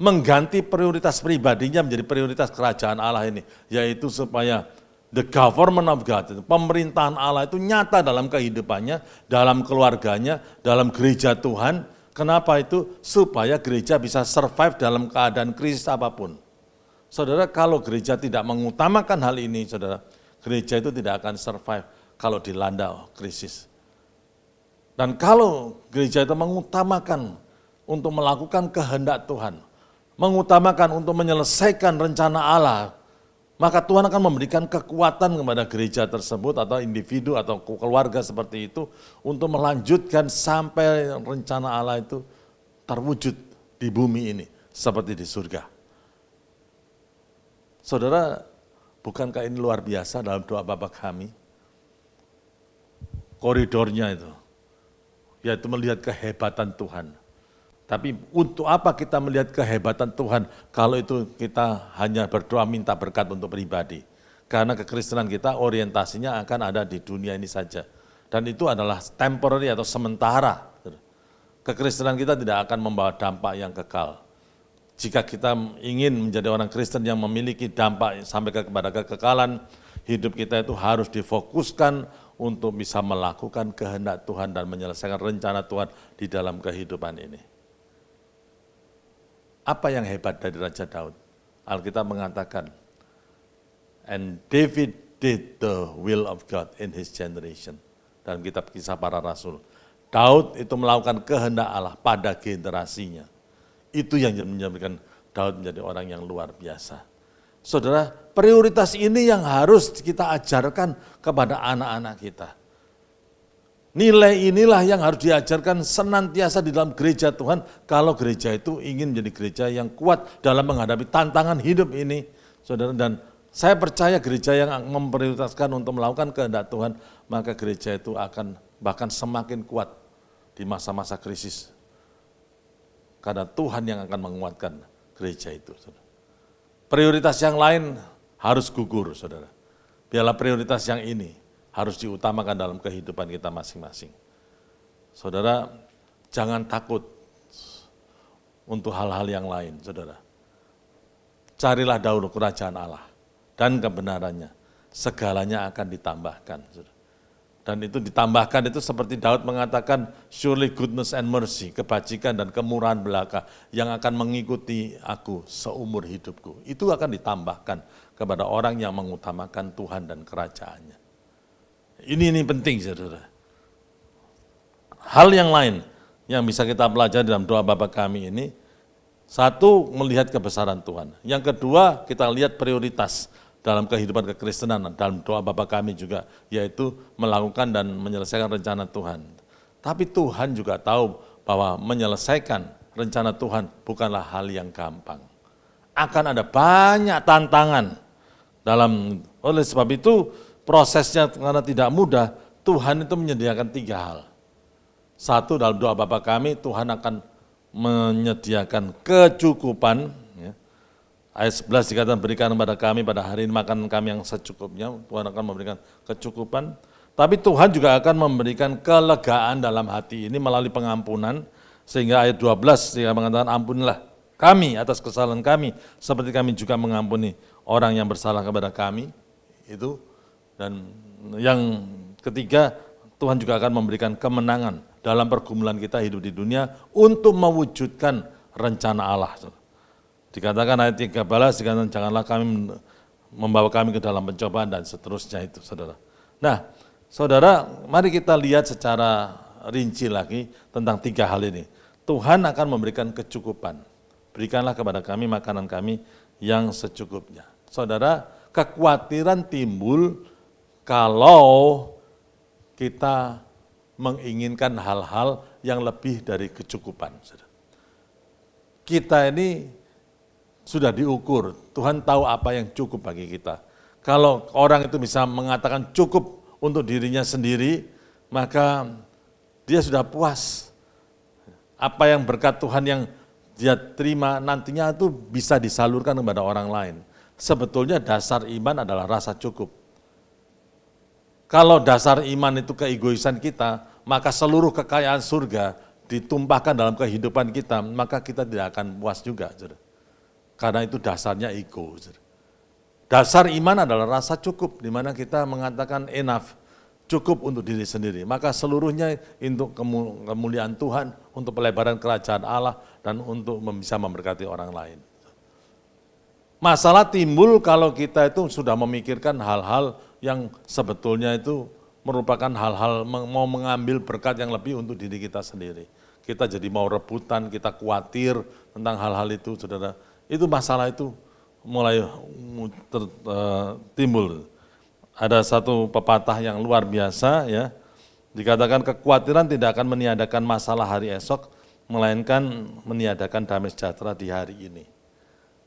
Speaker 5: mengganti prioritas pribadinya menjadi prioritas kerajaan Allah ini, yaitu supaya the government of God, pemerintahan Allah itu nyata dalam kehidupannya, dalam keluarganya, dalam gereja Tuhan. Kenapa itu? Supaya gereja bisa survive dalam keadaan krisis apapun. Saudara, kalau gereja tidak mengutamakan hal ini, saudara, gereja itu tidak akan survive kalau dilanda krisis. Dan kalau gereja itu mengutamakan untuk melakukan kehendak Tuhan, mengutamakan untuk menyelesaikan rencana Allah, maka Tuhan akan memberikan kekuatan kepada gereja tersebut atau individu atau keluarga seperti itu untuk melanjutkan sampai rencana Allah itu terwujud di bumi ini seperti di surga. Saudara, bukankah ini luar biasa dalam doa Bapa kami? Koridornya itu, yaitu melihat kehebatan Tuhan. Tapi untuk apa kita melihat kehebatan Tuhan kalau itu kita hanya berdoa minta berkat untuk pribadi? Karena kekristenan kita orientasinya akan ada di dunia ini saja. Dan itu adalah temporary atau sementara. Kekristenan kita tidak akan membawa dampak yang kekal. Jika kita ingin menjadi orang Kristen yang memiliki dampak sampai kepada kekekalan, hidup kita itu harus difokuskan untuk bisa melakukan kehendak Tuhan dan menyelesaikan rencana Tuhan di dalam kehidupan ini. Apa yang hebat dari Raja Daud? Alkitab mengatakan, and David did the will of God in his generation. Dalam kitab Kisah Para Rasul, Daud itu melakukan kehendak Allah pada generasinya. Itu yang menjadikan Daud menjadi orang yang luar biasa. Saudara, prioritas ini yang harus kita ajarkan kepada anak-anak kita. Nilai inilah yang harus diajarkan senantiasa di dalam gereja Tuhan kalau gereja itu ingin menjadi gereja yang kuat dalam menghadapi tantangan hidup ini. Saudara, dan saya percaya gereja yang memprioritaskan untuk melakukan kehendak Tuhan, maka gereja itu akan bahkan semakin kuat di masa-masa krisis. Karena Tuhan yang akan menguatkan gereja itu. Saudara. Prioritas yang lain harus gugur, saudara. Biarlah prioritas yang ini harus diutamakan dalam kehidupan kita masing-masing. Saudara, jangan takut untuk hal-hal yang lain, saudara. Carilah dahulu kerajaan Allah dan kebenarannya. Segalanya akan ditambahkan. Saudara. Dan itu ditambahkan itu seperti Daud mengatakan, surely goodness and mercy, kebajikan dan kemurahan belaka yang akan mengikuti aku seumur hidupku. Itu akan ditambahkan kepada orang yang mengutamakan Tuhan dan kerajaannya. Ini penting, saudara. Hal yang lain yang bisa kita pelajari dalam doa Bapa kami ini, satu, melihat kebesaran Tuhan. Yang kedua, kita lihat prioritas dalam kehidupan kekristenan, dalam doa Bapa kami juga, yaitu melakukan dan menyelesaikan rencana Tuhan. Tapi Tuhan juga tahu bahwa menyelesaikan rencana Tuhan bukanlah hal yang gampang. Akan ada banyak tantangan oleh sebab itu, prosesnya karena tidak mudah, Tuhan itu menyediakan 3 hal. Satu, dalam doa Bapa kami, Tuhan akan menyediakan kecukupan. Ya. Ayat 11 dikatakan berikan kepada kami pada hari ini makanan kami yang secukupnya. Tuhan akan memberikan kecukupan. Tapi Tuhan juga akan memberikan kelegaan dalam hati ini melalui pengampunan. Sehingga ayat 12 dia mengatakan ampunilah kami atas kesalahan kami. Seperti kami juga mengampuni orang yang bersalah kepada kami. Itu. Dan yang ketiga Tuhan juga akan memberikan kemenangan dalam pergumulan kita hidup di dunia untuk mewujudkan rencana Allah. Dikatakan ayat 13, dikatakan janganlah kami membawa kami ke dalam pencobaan dan seterusnya itu, saudara. Nah, saudara, mari kita lihat secara rinci lagi tentang 3 hal ini. Tuhan akan memberikan kecukupan. Berikanlah kepada kami makanan kami yang secukupnya. Saudara, kekhawatiran timbul kalau kita menginginkan hal-hal yang lebih dari kecukupan. Saudara. Kita ini sudah diukur, Tuhan tahu apa yang cukup bagi kita. Kalau orang itu bisa mengatakan cukup untuk dirinya sendiri, maka dia sudah puas. Apa yang berkat Tuhan yang dia terima nantinya itu bisa disalurkan kepada orang lain. Sebetulnya dasar iman adalah rasa cukup. Kalau dasar iman itu keegoisan kita, maka seluruh kekayaan surga ditumpahkan dalam kehidupan kita, maka kita tidak akan puas juga. Karena itu dasarnya ego. Dasar iman adalah rasa cukup, di mana kita mengatakan enough, cukup untuk diri sendiri. Maka seluruhnya untuk kemuliaan Tuhan, untuk pelebaran kerajaan Allah, dan untuk bisa memberkati orang lain. Masalah timbul kalau kita itu sudah memikirkan hal-hal yang sebetulnya itu merupakan hal-hal mau mengambil berkat yang lebih untuk diri kita sendiri. Kita jadi mau rebutan, kita khawatir tentang hal-hal itu, saudara. Itu masalah itu mulai timbul. Ada satu pepatah yang luar biasa ya, dikatakan kekhawatiran tidak akan meniadakan masalah hari esok, melainkan meniadakan damai sejahtera di hari ini.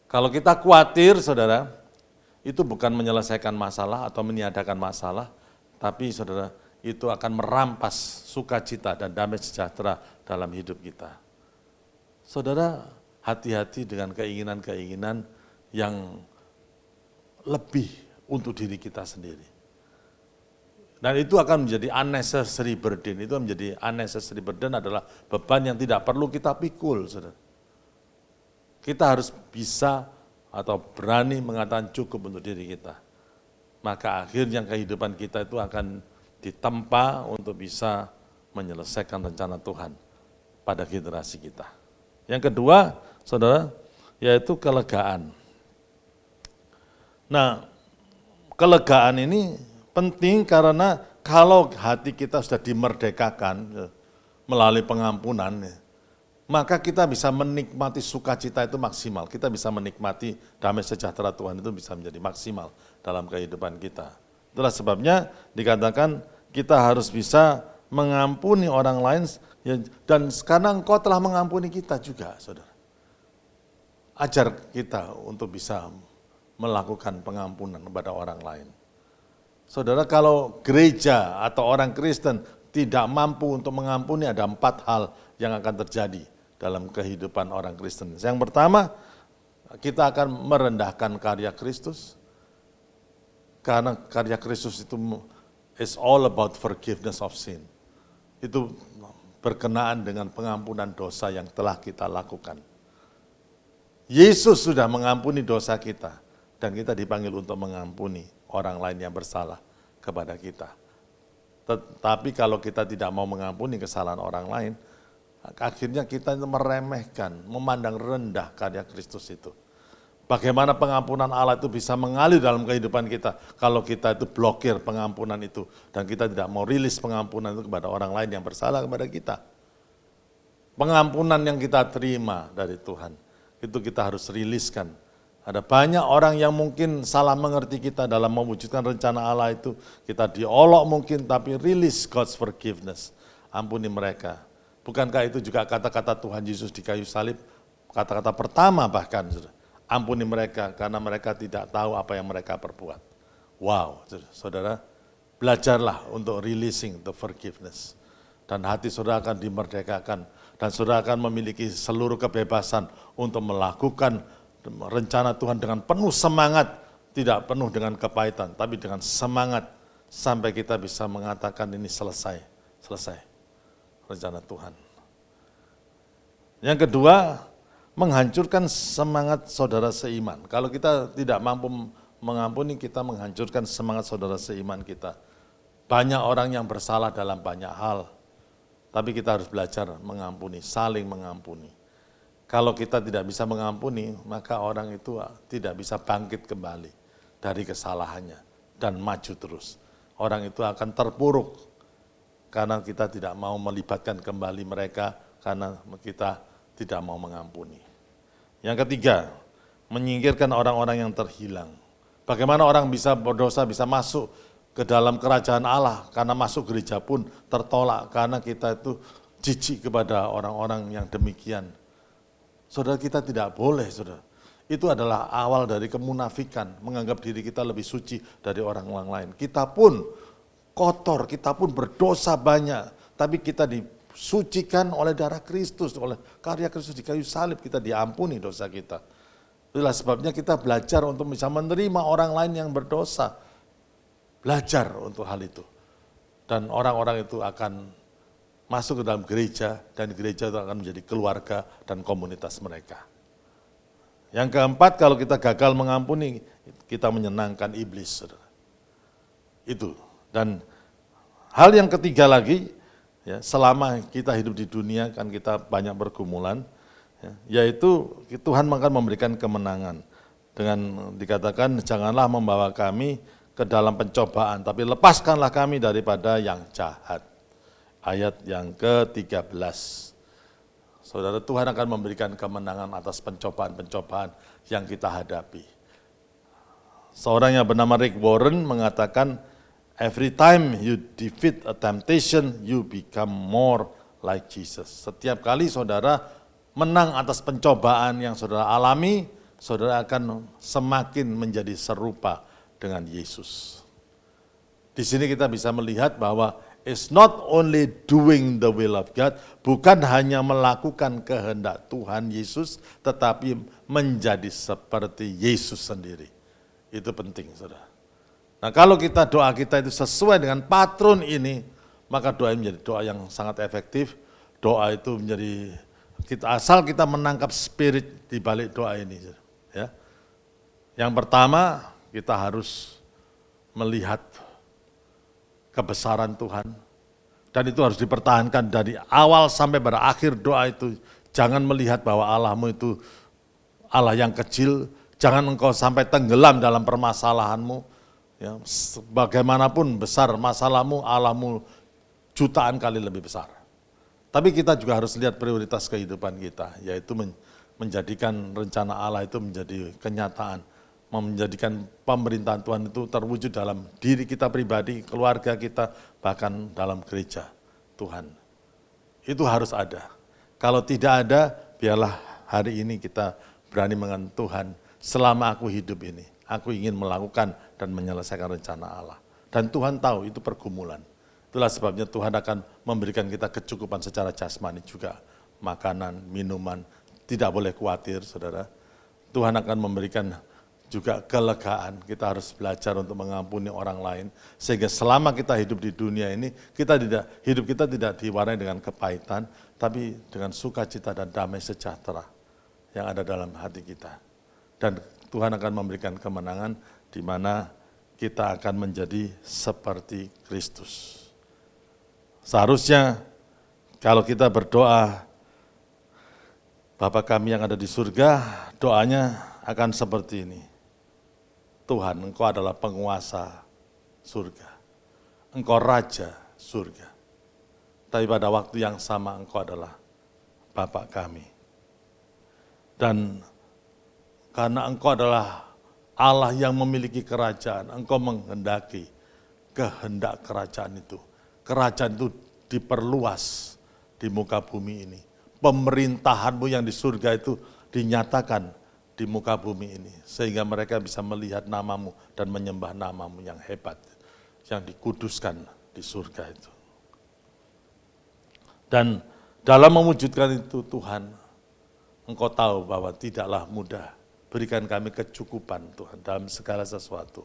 Speaker 5: Kalau kita khawatir saudara, itu bukan menyelesaikan masalah atau meniadakan masalah, tapi saudara itu akan merampas sukacita dan damai sejahtera dalam hidup kita. Saudara, hati-hati dengan keinginan-keinginan yang lebih untuk diri kita sendiri. Dan itu akan menjadi unnecessary burden. Itu menjadi unnecessary burden adalah beban yang tidak perlu kita pikul. Saudara. Kita harus bisa atau berani mengatakan cukup untuk diri kita. Maka akhirnya kehidupan kita itu akan ditempa untuk bisa menyelesaikan rencana Tuhan pada generasi kita. Yang kedua, saudara, yaitu kelegaan. Nah, kelegaan ini penting karena kalau hati kita sudah dimerdekakan melalui pengampunan, maka kita bisa menikmati sukacita itu maksimal. Kita bisa menikmati damai sejahtera Tuhan itu bisa menjadi maksimal dalam kehidupan kita. Itulah sebabnya dikatakan kita harus bisa mengampuni orang lain, dan sekarang Engkau telah mengampuni kita juga, saudara. Ajar kita untuk bisa melakukan pengampunan kepada orang lain. Saudara, kalau gereja atau orang Kristen tidak mampu untuk mengampuni, ada 4 hal yang akan terjadi dalam kehidupan orang Kristen. Yang pertama, kita akan merendahkan karya Kristus, karena karya Kristus itu is all about forgiveness of sin. Itu berkenaan dengan pengampunan dosa yang telah kita lakukan. Yesus sudah mengampuni dosa kita, dan kita dipanggil untuk mengampuni orang lain yang bersalah kepada kita. Tetapi kalau kita tidak mau mengampuni kesalahan orang lain, akhirnya kita meremehkan, memandang rendah karya Kristus itu. Bagaimana pengampunan Allah itu bisa mengalir dalam kehidupan kita kalau kita itu blokir pengampunan itu dan kita tidak mau rilis pengampunan itu kepada orang lain yang bersalah kepada kita. Pengampunan yang kita terima dari Tuhan, itu kita harus riliskan. Ada banyak orang yang mungkin salah mengerti kita dalam mewujudkan rencana Allah itu. Kita diolok mungkin, tapi rilis God's forgiveness. Ampuni mereka. Bukankah itu juga kata-kata Tuhan Yesus di kayu salib? Kata-kata pertama bahkan, ampuni mereka karena mereka tidak tahu apa yang mereka perbuat. Wow, saudara, belajarlah untuk releasing the forgiveness. Dan hati saudara akan dimerdekakan. Dan saudara akan memiliki seluruh kebebasan untuk melakukan rencana Tuhan dengan penuh semangat, tidak penuh dengan kepahitan, tapi dengan semangat sampai kita bisa mengatakan ini selesai rencana Tuhan. Yang kedua, menghancurkan semangat saudara seiman. Kalau kita tidak mampu mengampuni, kita menghancurkan semangat saudara seiman kita. Banyak orang yang bersalah dalam banyak hal, tapi kita harus belajar mengampuni, saling mengampuni. Kalau kita tidak bisa mengampuni, maka orang itu tidak bisa bangkit kembali dari kesalahannya dan maju terus. Orang itu akan terpuruk karena kita tidak mau melibatkan kembali mereka, karena kita tidak mau mengampuni. Yang ketiga, menyingkirkan orang-orang yang terhilang. Bagaimana orang bisa berdosa, bisa masuk ke dalam kerajaan Allah, karena masuk gereja pun tertolak, karena kita itu jijik kepada orang-orang yang demikian. Saudara, kita tidak boleh, saudara. Itu adalah awal dari kemunafikan, menganggap diri kita lebih suci dari orang-orang lain. Kita pun kotor, kita pun berdosa banyak, tapi kita disucikan oleh darah Kristus, oleh karya Kristus di kayu salib, kita diampuni dosa kita. Itulah sebabnya kita belajar untuk bisa menerima orang lain yang berdosa. Belajar untuk hal itu. Dan orang-orang itu akan masuk ke dalam gereja, dan gereja itu akan menjadi keluarga dan komunitas mereka. Yang keempat, kalau kita gagal mengampuni, kita menyenangkan iblis, saudara. Itu. Dan hal yang ketiga lagi, ya, selama kita hidup di dunia kan kita banyak bergumulan, ya, yaitu Tuhan akan memberikan kemenangan. Dengan dikatakan, janganlah membawa kami ke dalam pencobaan, tapi lepaskanlah kami daripada yang jahat. Ayat yang ke-13. Saudara, Tuhan akan memberikan kemenangan atas pencobaan-pencobaan yang kita hadapi. Seorang yang bernama Rick Warren mengatakan, every time you defeat a temptation, you become more like Jesus. Setiap kali saudara menang atas pencobaan yang saudara alami, saudara akan semakin menjadi serupa dengan Yesus. Di sini kita bisa melihat bahwa it's not only doing the will of God, bukan hanya melakukan kehendak Tuhan Yesus, tetapi menjadi seperti Yesus sendiri. Itu penting, saudara. Nah, kalau doa kita itu sesuai dengan patron ini, maka doa ini menjadi doa yang sangat efektif. Doa itu menjadi, asal kita menangkap spirit di balik doa ini. Ya. Yang pertama, kita harus melihat kebesaran Tuhan, dan itu harus dipertahankan dari awal sampai berakhir doa itu. Jangan melihat bahwa Allahmu itu Allah yang kecil, jangan engkau sampai tenggelam dalam permasalahanmu. Ya, bagaimanapun besar masalahmu, Allahmu jutaan kali lebih besar. Tapi kita juga harus lihat prioritas kehidupan kita, yaitu menjadikan rencana Allah itu menjadi kenyataan, menjadikan pemerintahan Tuhan itu terwujud dalam diri kita pribadi, keluarga kita, bahkan dalam gereja Tuhan. Itu harus ada. Kalau tidak ada, biarlah hari ini kita berani mengatakan, Tuhan, selama aku hidup ini, aku ingin melakukan dan menyelesaikan rencana Allah. Dan Tuhan tahu itu pergumulan. Itulah sebabnya Tuhan akan memberikan kita kecukupan secara jasmani juga. Makanan, minuman, tidak boleh khawatir, saudara. Tuhan akan memberikan juga kelegaan. Kita harus belajar untuk mengampuni orang lain, sehingga selama kita hidup di dunia ini, hidup kita tidak diwarnai dengan kepahitan, tapi dengan sukacita dan damai sejahtera yang ada dalam hati kita. Dan Tuhan akan memberikan kemenangan di mana kita akan menjadi seperti Kristus. Seharusnya kalau kita berdoa, Bapa kami yang ada di surga, doanya akan seperti ini. Tuhan, Engkau adalah penguasa surga. Engkau raja surga. Tapi pada waktu yang sama Engkau adalah Bapa kami. Dan karena Engkau adalah Allah yang memiliki kerajaan, Engkau menghendaki kehendak kerajaan itu. Kerajaan itu diperluas di muka bumi ini. Pemerintahan-Mu yang di surga itu dinyatakan di muka bumi ini, sehingga mereka bisa melihat nama-Mu dan menyembah nama-Mu yang hebat, yang dikuduskan di surga itu. Dan dalam mewujudkan itu Tuhan, Engkau tahu bahwa tidaklah mudah berikan kami kecukupan Tuhan dalam segala sesuatu.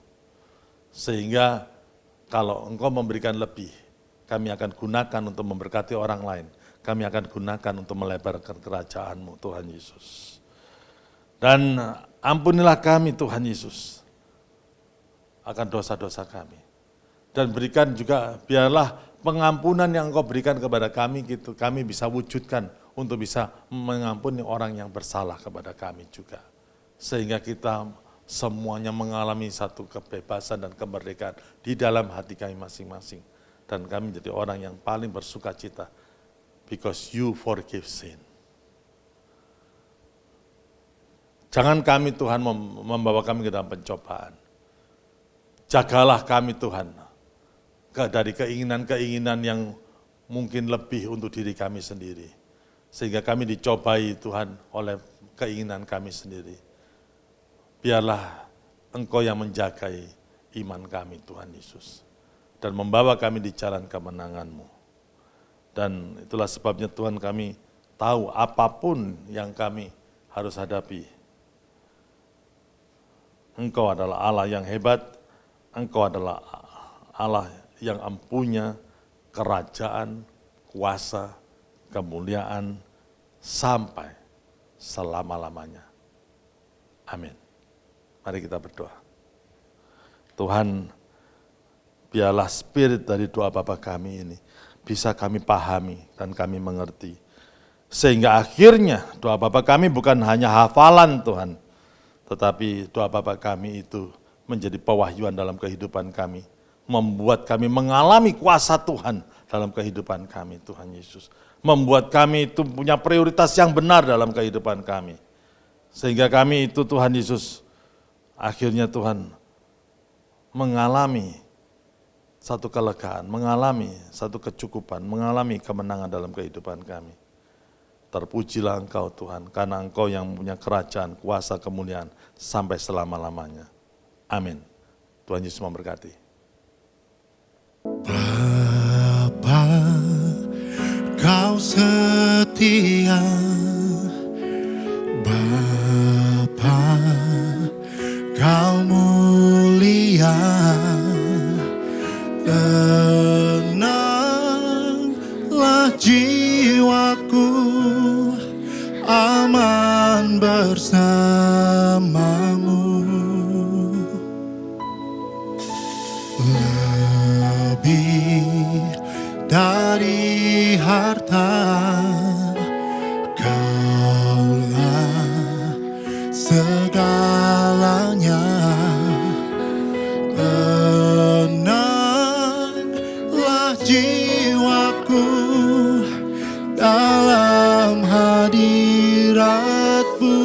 Speaker 5: Sehingga kalau Engkau memberikan lebih, kami akan gunakan untuk memberkati orang lain. Kami akan gunakan untuk melebarkan kerajaan-Mu Tuhan Yesus. Dan ampunilah kami Tuhan Yesus akan dosa-dosa kami. Dan berikan juga, biarlah pengampunan yang Engkau berikan kepada kami, gitu, kami bisa wujudkan untuk bisa mengampuni orang yang bersalah kepada kami juga. Sehingga kita semuanya mengalami satu kebebasan dan kemerdekaan di dalam hati kami masing-masing. Dan kami jadi orang yang paling bersuka cita. Because you forgive sin. Jangan kami Tuhan membawa kami ke dalam pencobaan. Jagalah kami Tuhan dari keinginan-keinginan yang mungkin lebih untuk diri kami sendiri. Sehingga kami dicobai Tuhan oleh keinginan kami sendiri. Biarlah Engkau yang menjagai iman kami Tuhan Yesus. Dan membawa kami di jalan kemenangan-Mu. Dan itulah sebabnya Tuhan kami tahu apapun yang kami harus hadapi. Engkau adalah Allah yang hebat, Engkau adalah Allah yang empunya kerajaan, kuasa, kemuliaan, sampai selama-lamanya. Amin. Mari kita berdoa. Tuhan, biarlah spirit dari doa Bapa kami ini bisa kami pahami dan kami mengerti. Sehingga akhirnya doa Bapa kami bukan hanya hafalan Tuhan, tetapi doa Bapa kami itu menjadi pewahyuan dalam kehidupan kami. Membuat kami mengalami kuasa Tuhan dalam kehidupan kami Tuhan Yesus. Membuat kami itu punya prioritas yang benar dalam kehidupan kami. Sehingga kami itu Tuhan Yesus akhirnya Tuhan mengalami satu kelegaan, mengalami satu kecukupan, mengalami kemenangan dalam kehidupan kami. Terpujilah Engkau Tuhan, karena Engkau yang punya kerajaan, kuasa, kemuliaan sampai selama-lamanya. Amin. Tuhan Yesus memberkati.
Speaker 4: Bapa, Kau setia. Bapa, Kau mulia. Tenanglah jiwaku, aman bersamamu. Lebih dari harta, Kaulah segalanya. Tenanglah jiwaku dalam hadirat-Mu.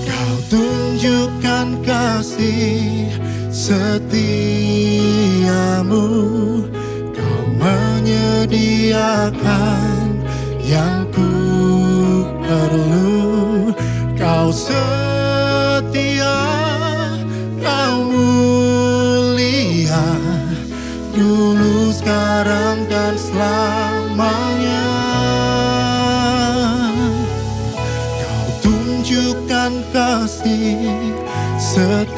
Speaker 4: Kau tunjukkan kasih setiamu, Kau menyediakan yang ku perlu. Kau setia, Kau mulia, dulu, sekarang, dan selamanya. Kau tunjukkan kasih setiamu,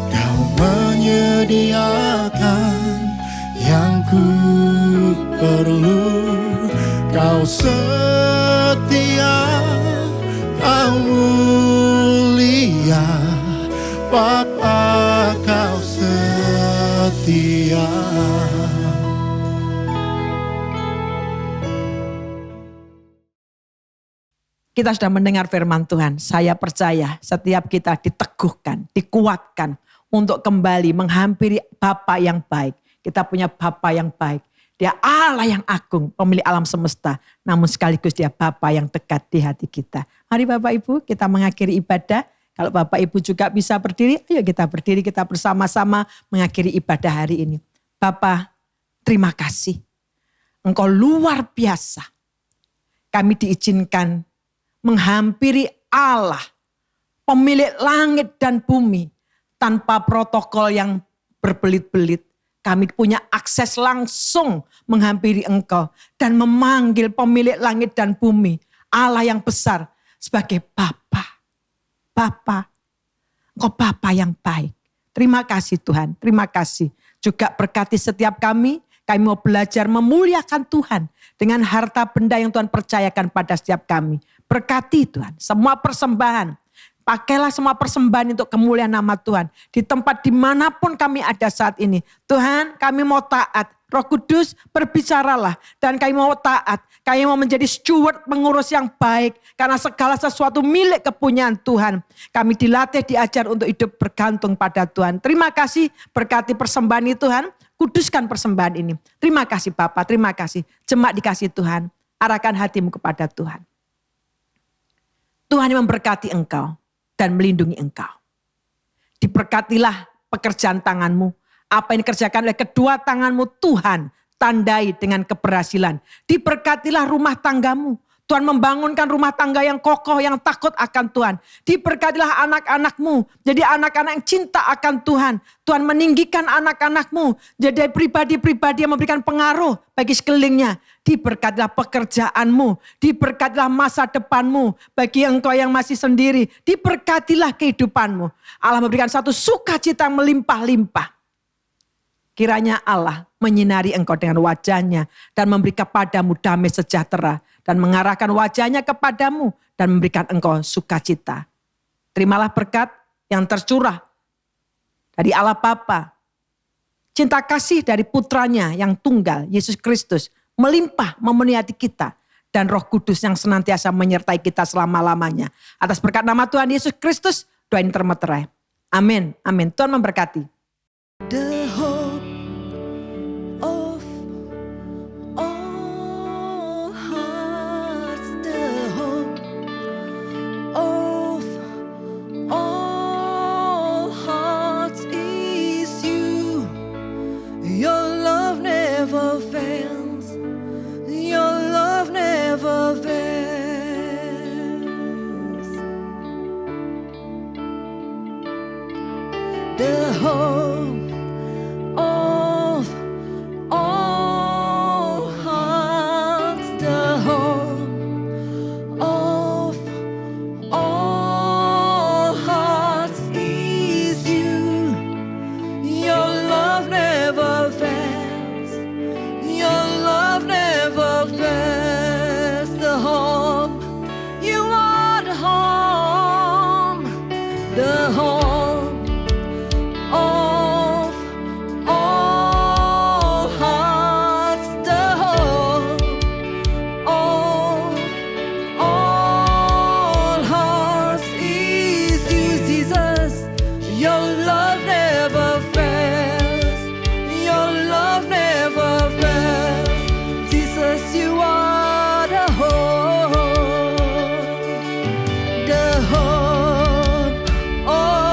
Speaker 4: Kau menyediakan yang ku perlu. Kau setia, Kau mulia, Bapa, Kau setia.
Speaker 3: Kita sudah mendengar firman Tuhan. Saya percaya setiap kita diteguhkan, dikuatkan untuk kembali menghampiri Bapa yang baik. Kita punya Bapa yang baik. Dia Allah yang agung, pemilik alam semesta. Namun sekaligus Dia Bapa yang dekat di hati kita. Mari Bapak Ibu, kita mengakhiri ibadah. Kalau Bapak Ibu juga bisa berdiri, ayo kita berdiri, kita bersama-sama mengakhiri ibadah hari ini. Bapa, terima kasih. Engkau luar biasa. Kami diizinkan menghampiri Allah, pemilik langit dan bumi, tanpa protokol yang berbelit-belit, kami punya akses langsung menghampiri Engkau dan memanggil pemilik langit dan bumi, Allah yang besar sebagai Bapa. Bapa, Engkau Bapa yang baik. Terima kasih Tuhan, terima kasih. Juga berkati setiap kami mau belajar memuliakan Tuhan dengan harta benda yang Tuhan percayakan pada setiap kami. Berkati Tuhan, semua persembahan. Pakailah semua persembahan untuk kemuliaan nama Tuhan. Di tempat dimanapun kami ada saat ini. Tuhan, kami mau taat. Roh Kudus berbicaralah dan kami mau taat. Kami mau menjadi steward, pengurus yang baik. Karena segala sesuatu milik kepunyaan Tuhan. Kami dilatih, diajar untuk hidup bergantung pada Tuhan. Terima kasih, berkati persembahan ini Tuhan. Kuduskan persembahan ini. Terima kasih Bapa, terima kasih. Jemaat dikasih Tuhan. Arahkan hatimu kepada Tuhan. Tuhan yang memberkati engkau dan melindungi engkau. Diberkatilah pekerjaan tanganmu. Apa yang dikerjakan oleh kedua tanganmu Tuhan tandai dengan keberhasilan. Diberkatilah rumah tanggamu. Tuhan membangunkan rumah tangga yang kokoh, yang takut akan Tuhan. Diberkatilah anak-anakmu. Jadi anak-anak yang cinta akan Tuhan. Tuhan meninggikan anak-anakmu. Jadi pribadi-pribadi yang memberikan pengaruh bagi sekelilingnya. Diberkatilah pekerjaanmu. Diberkatilah masa depanmu. Bagi engkau yang masih sendiri. Diberkatilah kehidupanmu. Allah memberikan satu sukacita yang melimpah-limpah. Kiranya Allah menyinari engkau dengan wajahnya dan memberi kepadamu damai sejahtera dan mengarahkan wajahnya kepadamu dan memberikan engkau sukacita. Terimalah berkat yang tercurah dari Allah Bapa. Cinta kasih dari putranya yang tunggal, Yesus Kristus, melimpah memenuhi hati kita. Dan Roh Kudus yang senantiasa menyertai kita selama-lamanya. Atas berkat nama Tuhan Yesus Kristus, doa ini termeterai. Amin, amin. Tuhan memberkati.
Speaker 2: The hope of all hearts, the hope of all hearts is you. Your love never fails. Your love never fails. The hope of all hearts, the hope of all hearts is you. Your love never fails. Your love never fails. The home, you are the home. The home of all hearts, the home of all hearts is you, Jesus. Your love never fails. Your love never fails. Jesus, you are the hope. The hope of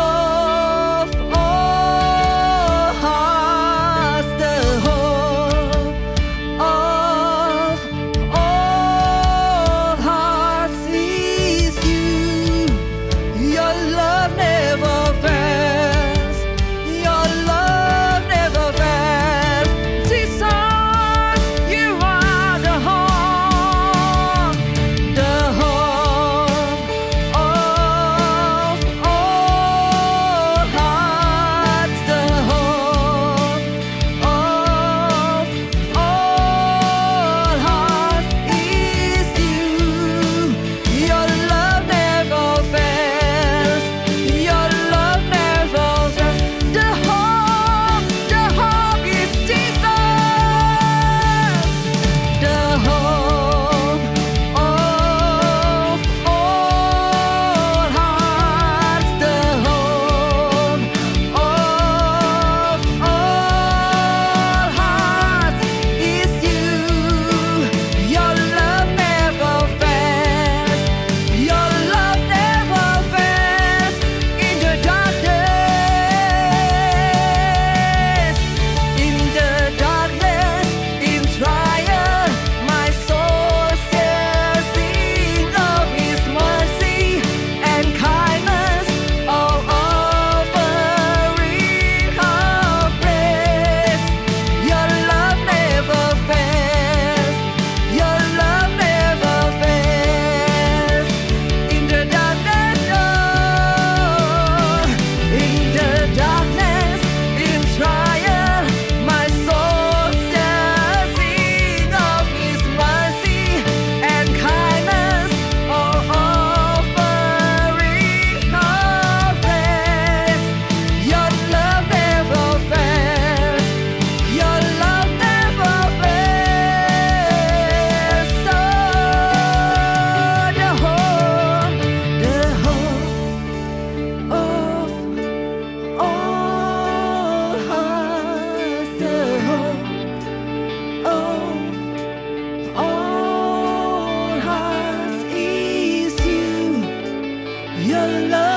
Speaker 2: your love.